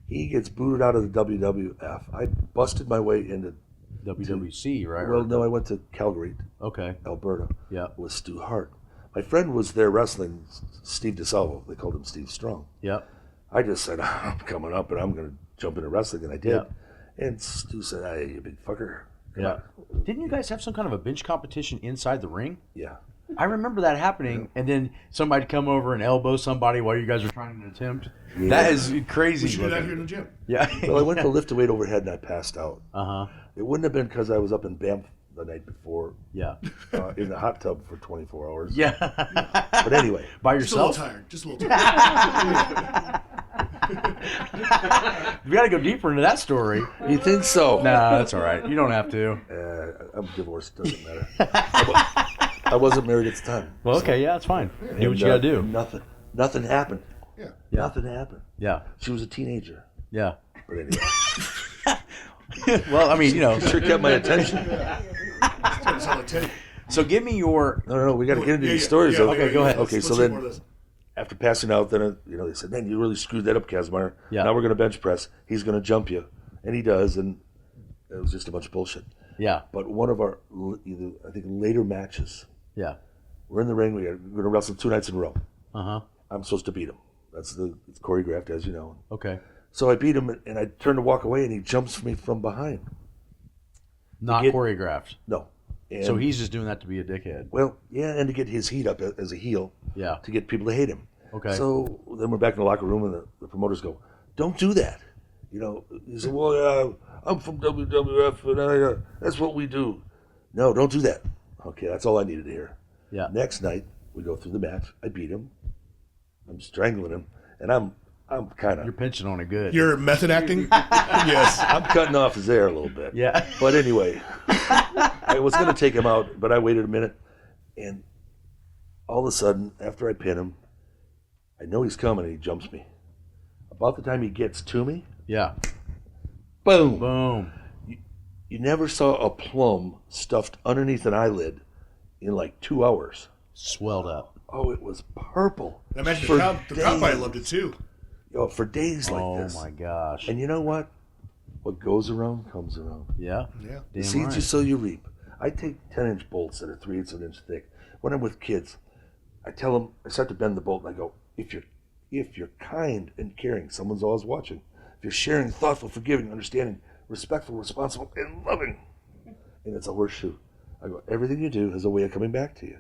Speaker 2: He gets booted out of the WWF. I busted my way into
Speaker 3: WWC, right?
Speaker 2: Well, no, I went to Calgary, Alberta.
Speaker 3: Yeah,
Speaker 2: with Stu Hart. My friend was there wrestling Steve DeSalvo. They called him Steve Strong.
Speaker 3: Yeah.
Speaker 2: I just said, I'm coming up and I'm going to jump into wrestling, and I did. Yeah. And Stu said, hey, you big fucker.
Speaker 3: Come on. Didn't you guys have some kind of a bench competition inside the ring?
Speaker 2: Yeah.
Speaker 3: I remember that happening, and then somebody come over and elbow somebody while you guys were trying to attempt. Yeah. That is crazy.
Speaker 1: We should do that here in the gym.
Speaker 3: Yeah.
Speaker 2: Well, I went to lift a weight overhead and I passed out.
Speaker 3: Uh-huh.
Speaker 2: It wouldn't have been because I was up in Banff the night before.
Speaker 3: Yeah.
Speaker 2: In the hot tub for 24 hours.
Speaker 3: Yeah.
Speaker 2: But anyway.
Speaker 3: By yourself?
Speaker 1: Just a little tired.
Speaker 3: We got to go deeper into that story.
Speaker 2: You think so?
Speaker 3: Nah, that's all right. You don't have to.
Speaker 2: I'm divorced. Doesn't matter. I wasn't married at the time.
Speaker 3: Well, okay, yeah, that's fine. Do what you got to do.
Speaker 2: Nothing happened.
Speaker 1: Yeah.
Speaker 2: Nothing happened.
Speaker 3: Yeah.
Speaker 2: She was a teenager.
Speaker 3: Yeah.
Speaker 2: But anyway.
Speaker 3: Well, I mean,
Speaker 2: sure kept my attention.
Speaker 1: That's all it takes.
Speaker 3: So give me your...
Speaker 2: No, we got to get into these stories.
Speaker 3: Yeah, okay, go ahead.
Speaker 2: Okay, so then after passing out, then they said, "Man, you really screwed that up, Kazmaier.
Speaker 3: Yeah.
Speaker 2: Now we're going to bench press. He's going to jump you," and he does, and it was just a bunch of bullshit.
Speaker 3: Yeah.
Speaker 2: But one of our, I think, later matches,
Speaker 3: Yeah.
Speaker 2: we're in the ring. We're going to wrestle 2 nights in a row.
Speaker 3: Uh-huh.
Speaker 2: I'm supposed to beat him. It's choreographed, as you know.
Speaker 3: Okay.
Speaker 2: So I beat him, and I turn to walk away, and he jumps me from behind.
Speaker 3: Not choreographed.
Speaker 2: No. And,
Speaker 3: So he's just doing that to be a dickhead.
Speaker 2: well, yeah, and to get his heat up as a heel.
Speaker 3: Yeah.
Speaker 2: To get people to hate him.
Speaker 3: Okay.
Speaker 2: So then we're back in the locker room, and the promoters go, "Don't do that." He said, "Well, I'm from WWF, and that's what we do." No, don't do that. Okay, that's all I needed to hear.
Speaker 3: Yeah.
Speaker 2: Next night, we go through the match. I beat him. I'm strangling him, and I'm kind
Speaker 3: You're
Speaker 2: of
Speaker 3: pinching on it good.
Speaker 1: You're method acting? Yes.
Speaker 2: I'm cutting off his hair a little bit.
Speaker 3: Yeah.
Speaker 2: But anyway, I was going to take him out, but I waited a minute, and all of a sudden, after I pin him, I know he's coming, and he jumps me. About the time he gets to me,
Speaker 3: Yeah.
Speaker 2: boom.
Speaker 3: Boom.
Speaker 2: You never saw a plum stuffed underneath an eyelid in like 2 hours.
Speaker 3: Swelled up.
Speaker 2: Oh, it was purple.
Speaker 1: I imagine
Speaker 2: For
Speaker 1: the crowd probably loved it too.
Speaker 2: For days like this.
Speaker 3: Oh, my gosh.
Speaker 2: And you know what? What goes around comes around.
Speaker 3: Yeah.
Speaker 1: Yeah.
Speaker 2: The
Speaker 3: Damn
Speaker 2: seeds
Speaker 3: right.
Speaker 2: you sow, you reap. I take 10-inch bolts that are 3/8 of an inch thick. When I'm with kids, I tell them, I start to bend the bolt, and I go, if you're kind and caring, someone's always watching. If you're sharing, thoughtful, forgiving, understanding, respectful, responsible, and loving, and it's a horseshoe. I go, everything you do has a way of coming back to you.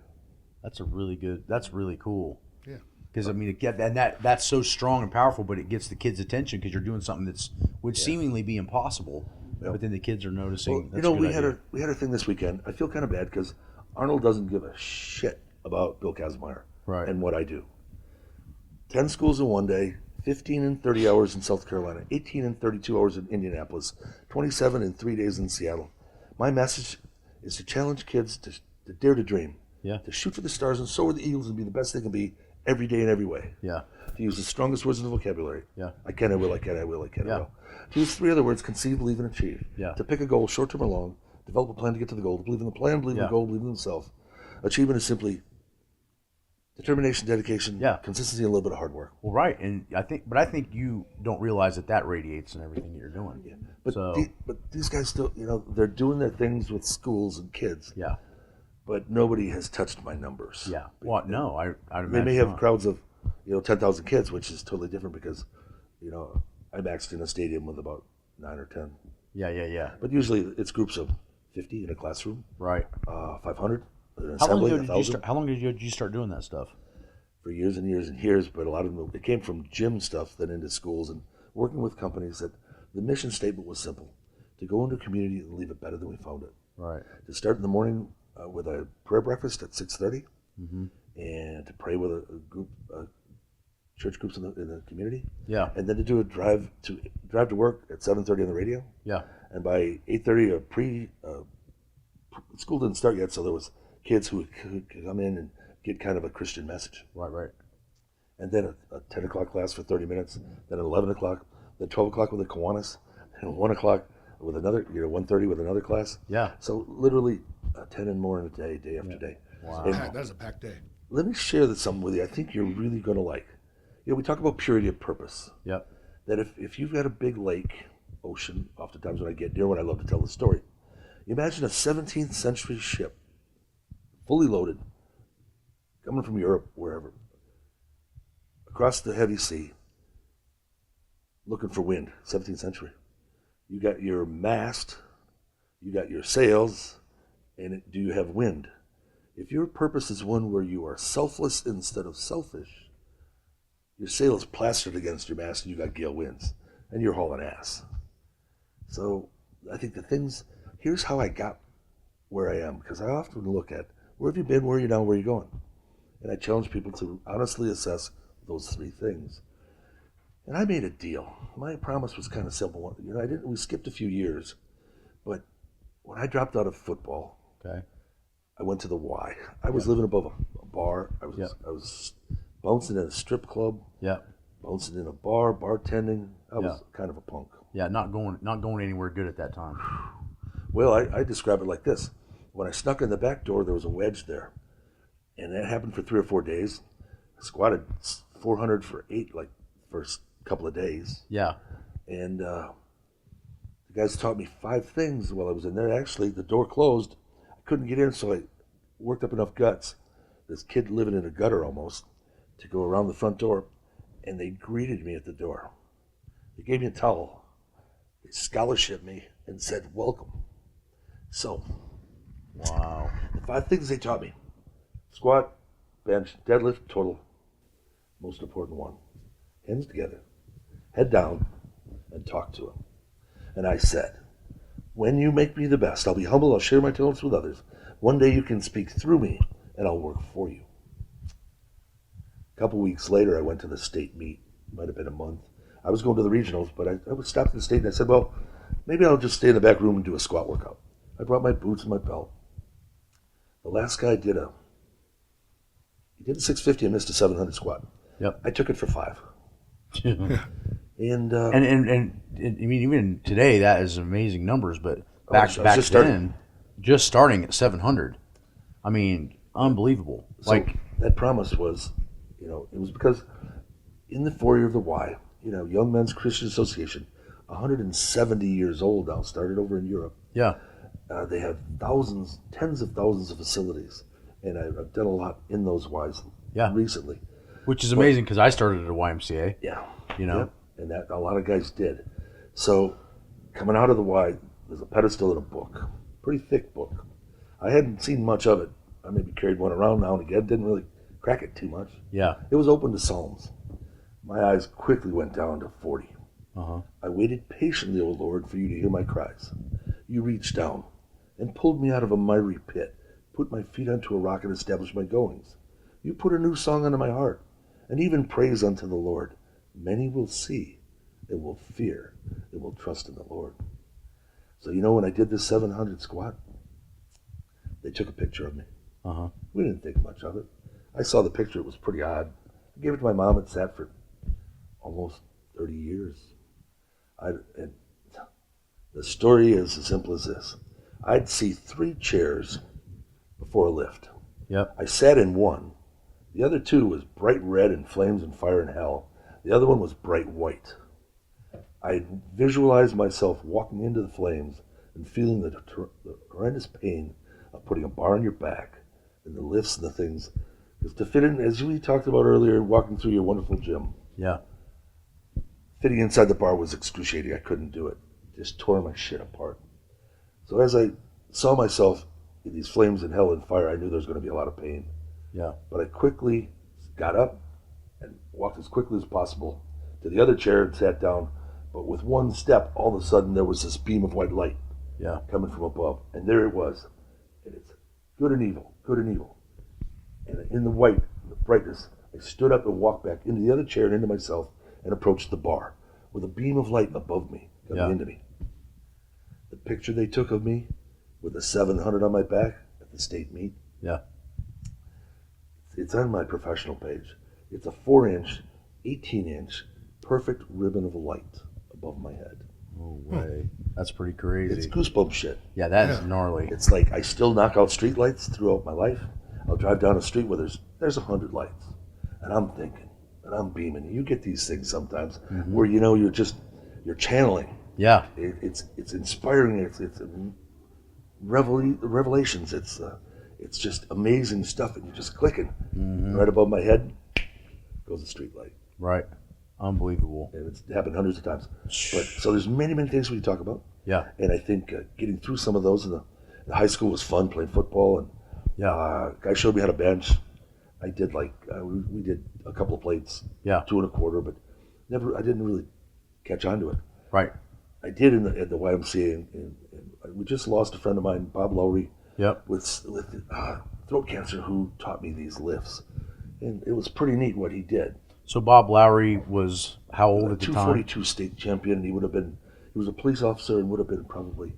Speaker 3: That's really cool.
Speaker 1: Yeah.
Speaker 3: Because, I mean, that's so strong and powerful, but it gets the kids' attention because you're doing something that would seemingly be impossible, but then the kids are noticing.
Speaker 2: Well, we had a thing this weekend. I feel kind of bad because Arnold doesn't give a shit about Bill Kazmaier and what I do. 10 schools in one day, 15 and 30 hours in South Carolina, 18 and 32 hours in Indianapolis, 27 and 3 days in Seattle. My message is to challenge kids to dare to dream, to shoot for the stars and soar the eagles and be the best they can be every day in every way.
Speaker 3: Yeah.
Speaker 2: To use the strongest words in the vocabulary.
Speaker 3: Yeah.
Speaker 2: I can, I will, I can, I will, I can, I will. To use 3 other words: conceive, believe, and achieve.
Speaker 3: Yeah.
Speaker 2: To pick a goal, short-term or long, develop a plan to get to the goal, to believe in the plan, believe in the goal, believe in himself. Achievement is simply determination, dedication, consistency, and a little bit of hard work.
Speaker 3: Well, right, and I think you don't realize that radiates in everything that you're doing.
Speaker 2: Yeah. But these guys still, they're doing their things with schools and kids.
Speaker 3: Yeah.
Speaker 2: But nobody has touched my numbers.
Speaker 3: Yeah. Well, no, I
Speaker 2: They may have crowds of, 10,000 kids, which is totally different because, I maxed in a stadium with about 9 or 10.
Speaker 3: Yeah.
Speaker 2: But usually it's groups of 50 in a classroom.
Speaker 3: Right.
Speaker 2: 500.
Speaker 3: How long ago did you start doing that stuff?
Speaker 2: For years and years and years, but a lot of them, it came from gym stuff, then into schools and working with companies that the mission statement was simple: to go into a community and leave it better than we found it.
Speaker 3: Right.
Speaker 2: To start in the morning with a prayer breakfast at 6:30, and to pray with a group, church groups in the community.
Speaker 3: Yeah.
Speaker 2: And then to do a drive to work at 7:30 on the radio.
Speaker 3: Yeah.
Speaker 2: And by 8:30, school didn't start yet, so there was kids who could come in and get kind of a Christian message.
Speaker 3: Right.
Speaker 2: And then a 10 o'clock class for 30 minutes, then at 11 o'clock, then 12 o'clock with the Kiwanis, and 1 o'clock with another, 1:30 with another class.
Speaker 3: Yeah.
Speaker 2: So literally 10 and more in a day, day after day.
Speaker 3: Wow.
Speaker 2: And
Speaker 1: That is a packed day.
Speaker 2: let me share something with you I think you're really going to like. We talk about purity of purpose.
Speaker 3: Yep.
Speaker 2: That if you've got a big lake, ocean, oftentimes when I get near one, I love to tell the story. Imagine a 17th century ship, fully loaded, coming from Europe, wherever, across the heavy sea, looking for wind, 17th century. You got your mast, you got your sails, and do you have wind? If your purpose is one where you are selfless instead of selfish, your sail is plastered against your mast and you got gale winds and you're hauling ass. So I think here's how I got where I am, because I often look at where have you been, where are you now, where are you going? And I challenge people to honestly assess those three things. And I made a deal. My promise was kind of simple. We skipped a few years, but when I dropped out of football,
Speaker 3: Okay.
Speaker 2: I went to the Y. I was living above a bar. I was bouncing in a strip club.
Speaker 3: Yeah.
Speaker 2: Bouncing in a bar, bartending. I was kind of a punk.
Speaker 3: Yeah, not going anywhere good at that time.
Speaker 2: Well, I describe it like this. When I snuck in the back door, there was a wedge there. And that happened for 3 or 4 days. I squatted 400 for 8, like, first couple of days.
Speaker 3: Yeah.
Speaker 2: And the guys taught me 5 things while I was in there. Actually, the door closed. I couldn't get in, so I worked up enough guts. This kid living in a gutter almost, to go around the front door. And they greeted me at the door. They gave me a towel. They scholarshiped me and said, welcome. So,
Speaker 3: Wow.
Speaker 2: the 5 things they taught me: squat, bench, deadlift, total. Most important one: hands together, head down, and talk to him. And I said, when you make me the best, I'll be humble, I'll share my talents with others. One day you can speak through me, and I'll work for you. A couple weeks later, I went to the state meet. It might have been a month. I was going to the regionals, but I was stopped at the state, and I said, well, maybe I'll just stay in the back room and do a squat workout. I brought my boots and my belt. The last guy did a 650 and missed a 700 squat.
Speaker 3: Yep.
Speaker 2: I took it for 5. And
Speaker 3: I mean, even today, that is amazing numbers. But back
Speaker 2: just
Speaker 3: then, just starting at 700, I mean, unbelievable.
Speaker 2: So that promise was, it was because in the foyer of the Y, Young Men's Christian Association, 170 years old now, started over in Europe.
Speaker 3: Yeah.
Speaker 2: They have thousands, tens of thousands of facilities, and I've done a lot in those Ys recently.
Speaker 3: Which is amazing because I started at a YMCA.
Speaker 2: Yeah.
Speaker 3: Yeah,
Speaker 2: and that a lot of guys did. So coming out of the Y, there's a pedestal and a book, pretty thick book. I hadn't seen much of it. I maybe carried one around now and again, didn't really crack it too much.
Speaker 3: Yeah.
Speaker 2: It was open to Psalms. My eyes quickly went down to 40.
Speaker 3: Uh-huh.
Speaker 2: I waited patiently, O Lord, for you to hear my cries. You reached down and pulled me out of a miry pit, put my feet onto a rock and established my goings. You put a new song unto my heart, and even praise unto the Lord. Many will see, and will fear, and will trust in the Lord. So when I did this 700 squat, they took a picture of me.
Speaker 3: Uh-huh.
Speaker 2: We didn't think much of it. I saw the picture, it was pretty odd. I gave it to my mom. It sat for almost 30 years. And the story is as simple as this. I'd see 3 chairs before a lift.
Speaker 3: Yep.
Speaker 2: I sat in one. The other 2 was bright red and flames and fire and hell. The other one was bright white. I visualized myself walking into the flames and feeling the horrendous pain of putting a bar on your back and the lifts and the things. Because to fit in, as we talked about earlier, walking through your wonderful gym.
Speaker 3: Yeah.
Speaker 2: Fitting inside the bar was excruciating. I couldn't do it. Just tore my shit apart. So as I saw myself in these flames and hell and fire, I knew there was going to be a lot of pain.
Speaker 3: Yeah.
Speaker 2: But I quickly got up and walked as quickly as possible to the other chair and sat down. But with one step, all of a sudden there was this beam of white light coming from above. And there it was. And it's good and evil, good and evil. And in the white, the brightness, I stood up and walked back into the other chair and into myself and approached the bar with a beam of light above me coming into me. The picture they took of me with a 700 on my back at the state meet.
Speaker 3: Yeah.
Speaker 2: It's on my professional page. It's a 4-inch, 18-inch, perfect ribbon of light above my head.
Speaker 3: No way. That's pretty crazy.
Speaker 2: It's goosebump shit.
Speaker 3: Yeah, that is gnarly.
Speaker 2: It's like I still knock out street lights throughout my life. I'll drive down a street where there's 100 lights, and I'm thinking, and I'm beaming. You get these things sometimes where you're channeling.
Speaker 3: Yeah.
Speaker 2: It's inspiring. It's revelations. It's just amazing stuff, and you're just clicking. Right above my head goes a street light.
Speaker 3: Right. Unbelievable.
Speaker 2: And it's happened hundreds of times. But so there's many things we can talk about.
Speaker 3: Yeah.
Speaker 2: And I think getting through some of those in the high school was fun, playing football, and
Speaker 3: Yeah.
Speaker 2: Guy showed me how to bench. I did we did a couple of plates,
Speaker 3: Yeah.
Speaker 2: 2 1/4, but I didn't really catch on to it.
Speaker 3: Right.
Speaker 2: I did at the YMCA, and we just lost a friend of mine, Bob Lowry,
Speaker 3: Yep.
Speaker 2: with throat cancer, who taught me these lifts, and it was pretty neat what he did.
Speaker 3: So Bob Lowry was how old at the time?
Speaker 2: 242 state champion, and he was a police officer and would have been probably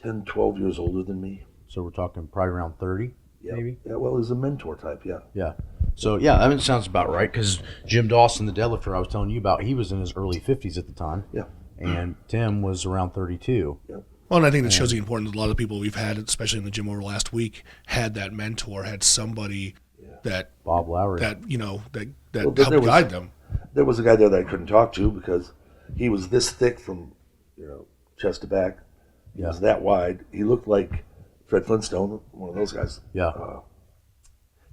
Speaker 2: 10, 12 years older than me.
Speaker 3: So we're talking probably around 30,
Speaker 2: Yeah.
Speaker 3: maybe?
Speaker 2: Yeah, well, he's a mentor type, yeah.
Speaker 3: Yeah. So, yeah, I mean, it sounds about right, because Jim Dawson, the deadlifter I was telling you about, he was in his early 50s at the time.
Speaker 2: Yeah.
Speaker 3: And Tim was around 32.
Speaker 2: Yeah.
Speaker 1: Well, and I think that shows the importance. A lot of the people we've had, especially in the gym over last week, had that mentor, had somebody that
Speaker 3: Bob Lowry.
Speaker 1: that
Speaker 2: Well, then
Speaker 1: helped guide them.
Speaker 2: There was a guy there that I couldn't talk to because he was this thick from, chest to back. He was that wide. He looked like Fred Flintstone, one of those guys.
Speaker 3: Yeah.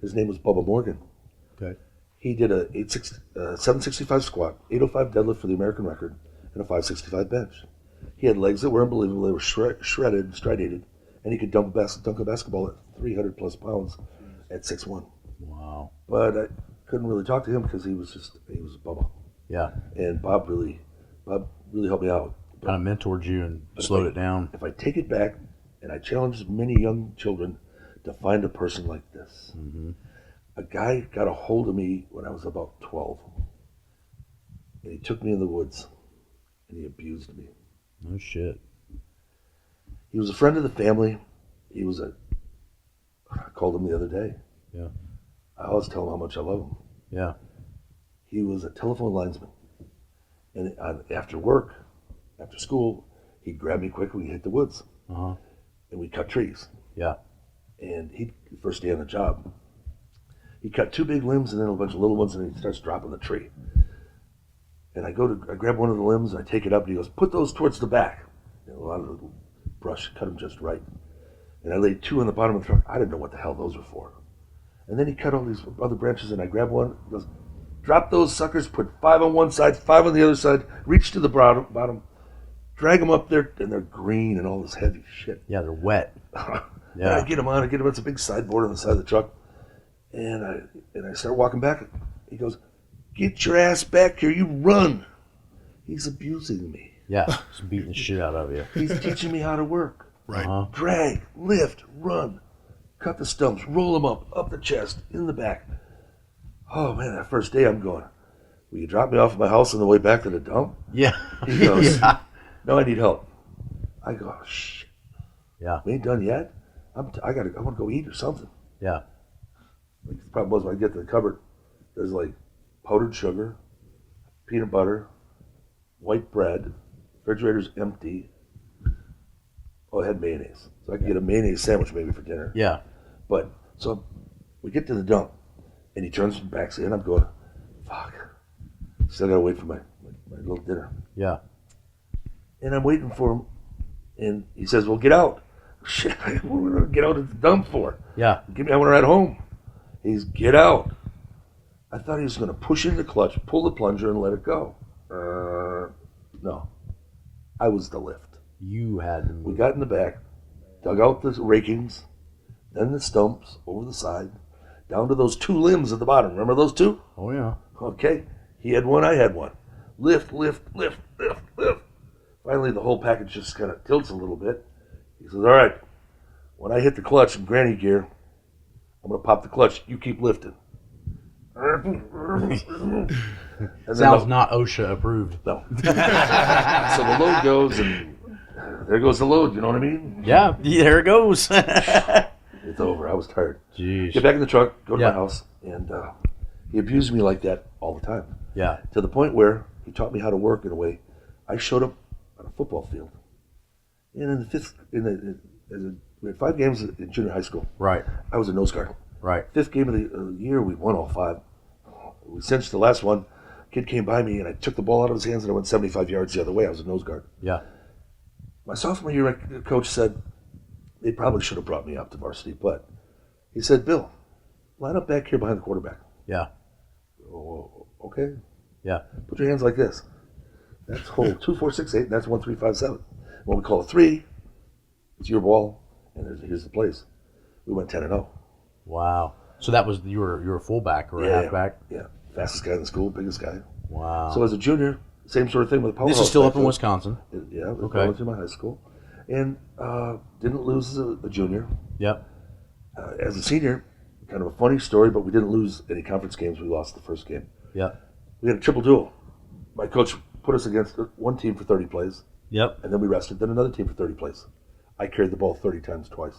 Speaker 2: His name was Bubba Morgan.
Speaker 3: Okay.
Speaker 2: He did a 765 squat, 805 deadlift for the American record, and a 565 bench. He had legs that were unbelievable. They were shredded, striated, and he could dunk a basketball at 300 plus pounds at 6'1".
Speaker 3: Wow.
Speaker 2: But I couldn't really talk to him because he was Bubba.
Speaker 3: Yeah.
Speaker 2: And Bob really helped me out. But
Speaker 3: Kind of mentored you and slowed it down.
Speaker 2: if I take it back, and I challenge many young children to find a person like this.
Speaker 3: Mm-hmm.
Speaker 2: A guy got a hold of me when I was about 12, and he took me in the woods, and he abused me.
Speaker 3: No shit.
Speaker 2: He was a friend of the family. I called him the other day.
Speaker 3: Yeah.
Speaker 2: I always tell him how much I love him.
Speaker 3: Yeah.
Speaker 2: He was a telephone linesman, and after work, after school, he'd grab me quick. We'd hit the woods,
Speaker 3: Uh-huh.
Speaker 2: and we'd cut trees.
Speaker 3: Yeah.
Speaker 2: And first day on the job, he cut 2 big limbs and then a bunch of little ones, and he starts dropping the tree. And I grab one of the limbs, and I take it up, and he goes, "Put those towards the back." A lot of the brush, cut them just right. And I laid 2 on the bottom of the truck. I didn't know what the hell those were for. And then he cut all these other branches, and I grab one. He goes, "Drop those suckers, put 5 on one side, 5 on the other side, reach to the bottom, drag them up there, and they're green and all this heavy shit."
Speaker 3: Yeah, they're wet.
Speaker 2: And I get them on. It's a big sideboard on the side of the truck. And I start walking back. He goes, "Get your ass back here. You run." He's abusing me.
Speaker 3: Yeah. Just beating the shit out of you.
Speaker 2: He's teaching me how to work.
Speaker 1: Right.
Speaker 3: Uh-huh.
Speaker 2: Drag, lift, run, cut the stumps, roll them up the chest, in the back. Oh, man, that first day I'm going, "Will you drop me off at my house on the way back to the dump?"
Speaker 3: Yeah.
Speaker 2: He goes,
Speaker 3: Yeah.
Speaker 2: "No, I need help." I go, "Oh, shit,
Speaker 3: Yeah.
Speaker 2: we ain't done yet. I want to go eat or something."
Speaker 3: Yeah.
Speaker 2: Like, the problem was when I get to the cupboard, there's like powdered sugar, peanut butter, white bread, refrigerator's empty. Oh, I had mayonnaise. So I could get a mayonnaise sandwich maybe for dinner.
Speaker 3: Yeah.
Speaker 2: But, so we get to the dump, and he turns and backs in. I'm going, fuck. Still got to wait for my little dinner.
Speaker 3: Yeah.
Speaker 2: And I'm waiting for him, and he says, "Well, get out." Shit, what am I going to get out at the dump for?
Speaker 3: Yeah.
Speaker 2: I want to ride home. He's, "Get out." I thought he was going to push in the clutch, pull the plunger, and let it go. No. I was the lift.
Speaker 3: You had to
Speaker 2: We
Speaker 3: move.
Speaker 2: got in the back, dug out the rakings, then the stumps over the side, down to those 2 limbs at the bottom. Remember those 2?
Speaker 3: Oh, yeah.
Speaker 2: Okay. He had one, I had one. Lift, lift, lift, lift, lift. Finally, the whole package just kind of tilts a little bit. He says, "All right, when I hit the clutch in granny gear, I'm going to pop the clutch. You keep lifting." And then
Speaker 3: Sounds not OSHA approved.
Speaker 2: No. So the load goes, and there goes the load. You know what I mean?
Speaker 3: Yeah. There it goes.
Speaker 2: It's over. I was tired.
Speaker 3: Jeez.
Speaker 2: Get back in the truck, go to
Speaker 3: Yeah.
Speaker 2: my house, and he abused me like that all the time.
Speaker 3: Yeah.
Speaker 2: To the point where he taught me how to work in a way. I showed up on a football field, and in the fifth, we had 5 games in junior high school.
Speaker 3: Right.
Speaker 2: I was a nose guard.
Speaker 3: Right.
Speaker 2: 5th game of the year, we won all 5. We cinched the last one. Kid came by me, and I took the ball out of his hands, and I went 75 yards the other way. I was a nose guard.
Speaker 3: Yeah.
Speaker 2: My sophomore year, the coach said they probably should have brought me up to varsity, but he said, "Bill, line up back here behind the quarterback."
Speaker 3: Yeah.
Speaker 2: Oh, okay.
Speaker 3: Yeah.
Speaker 2: Put your hands like this. That's hole 2, 4, 6, 8, and that's 1, 3, 5, 7. When we call a 3, it's your ball, and here's the place. We went 10-0.
Speaker 3: Wow. So that was you were a fullback or a halfback?
Speaker 2: Yeah. Fastest guy in the school, biggest guy.
Speaker 3: Wow.
Speaker 2: So as a junior, same sort of thing with powerhouse.
Speaker 3: This is still up in
Speaker 2: back
Speaker 3: Wisconsin.
Speaker 2: then. Yeah,
Speaker 3: Okay.
Speaker 2: going through my high school. And didn't lose as a junior.
Speaker 3: Yep.
Speaker 2: As a senior, kind of a funny story, but we didn't lose any conference games. We lost the first game.
Speaker 3: Yep.
Speaker 2: We had a triple duel. My coach put us against one team for 30 plays,
Speaker 3: Yep.
Speaker 2: and then we rested, then another team for 30 plays. I carried the ball 30 times twice.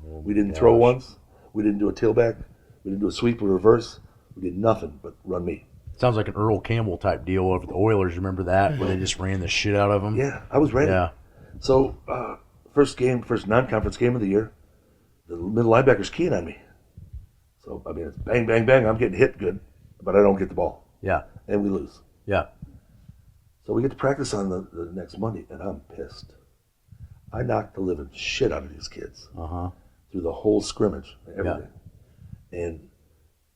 Speaker 3: Oh,
Speaker 2: We didn't throw once. We didn't do a tailback. We didn't do a sweep or reverse. We did nothing but run me.
Speaker 3: Sounds like an Earl Campbell type deal over the Oilers. Remember that? Where they just ran the shit out of them?
Speaker 2: Yeah, I was ready.
Speaker 3: Yeah.
Speaker 2: So, first non-conference game of the year, the middle linebacker's keying on me. So, I mean, it's bang, bang, bang. I'm getting hit good, but I don't get the ball.
Speaker 3: Yeah.
Speaker 2: And we lose.
Speaker 3: Yeah.
Speaker 2: So we get to practice on the next Monday, and I'm pissed. I knocked the living shit out of these kids through the whole scrimmage, everything. And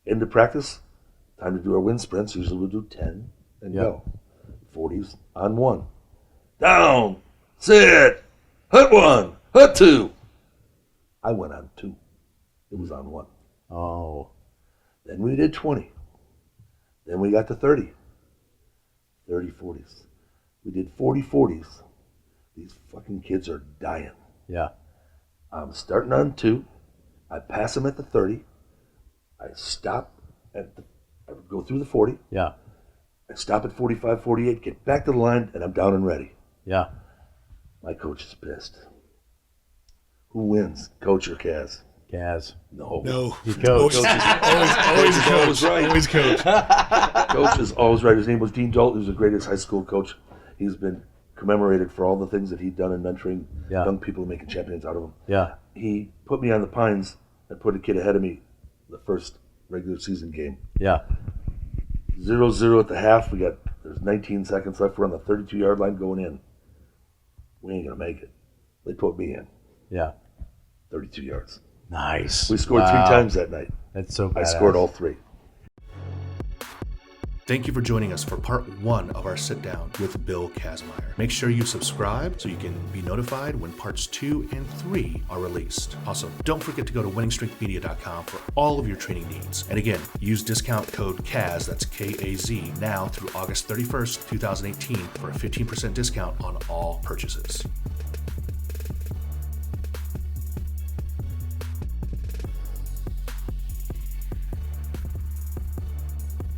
Speaker 2: into practice, time to do our wind sprints. Usually we'll do 10 and go. 40s on 1. Down, sit, hut 1, hut 2. I went on 2. It was on 1.
Speaker 3: Oh.
Speaker 2: Then we did 20. Then we got to 30. 30 40s. We did 40 40s. These fucking kids are dying.
Speaker 3: Yeah.
Speaker 2: I'm starting on 2. I pass them at the 30. I stop I would go through the 40.
Speaker 3: Yeah.
Speaker 2: I stop at 45, 48, get back to the line, and I'm down and ready.
Speaker 3: Yeah.
Speaker 2: My coach is pissed. Who wins, coach or Kaz?
Speaker 3: Kaz.
Speaker 2: No.
Speaker 3: He coached.
Speaker 1: Always coach.
Speaker 2: right.
Speaker 1: Always coach.
Speaker 2: Coach is always right. His name was Dean Dalton. He was the greatest high school coach. He's been commemorated for all the things that he'd done in mentoring young people and making champions out of them.
Speaker 3: Yeah.
Speaker 2: He put me on the Pines and put a kid ahead of me the first regular season game.
Speaker 3: Yeah.
Speaker 2: 0-0 at the half. There's 19 seconds left. We're on the 32-yard line going in. We ain't going to make it. They put me in.
Speaker 3: Yeah.
Speaker 2: 32 yards.
Speaker 3: Nice.
Speaker 2: We scored 3 times that night.
Speaker 3: That's so badass.
Speaker 2: I scored all 3.
Speaker 1: Thank you for joining us for part 1 of our sit down with Bill Kazmaier. Make sure you subscribe so you can be notified when parts 2 and 3 are released. Also, don't forget to go to wenningstrengthmedia.com for all of your training needs. And again, use discount code KAZ, that's K-A-Z, now through August 31st, 2018 for a 15% discount on all purchases.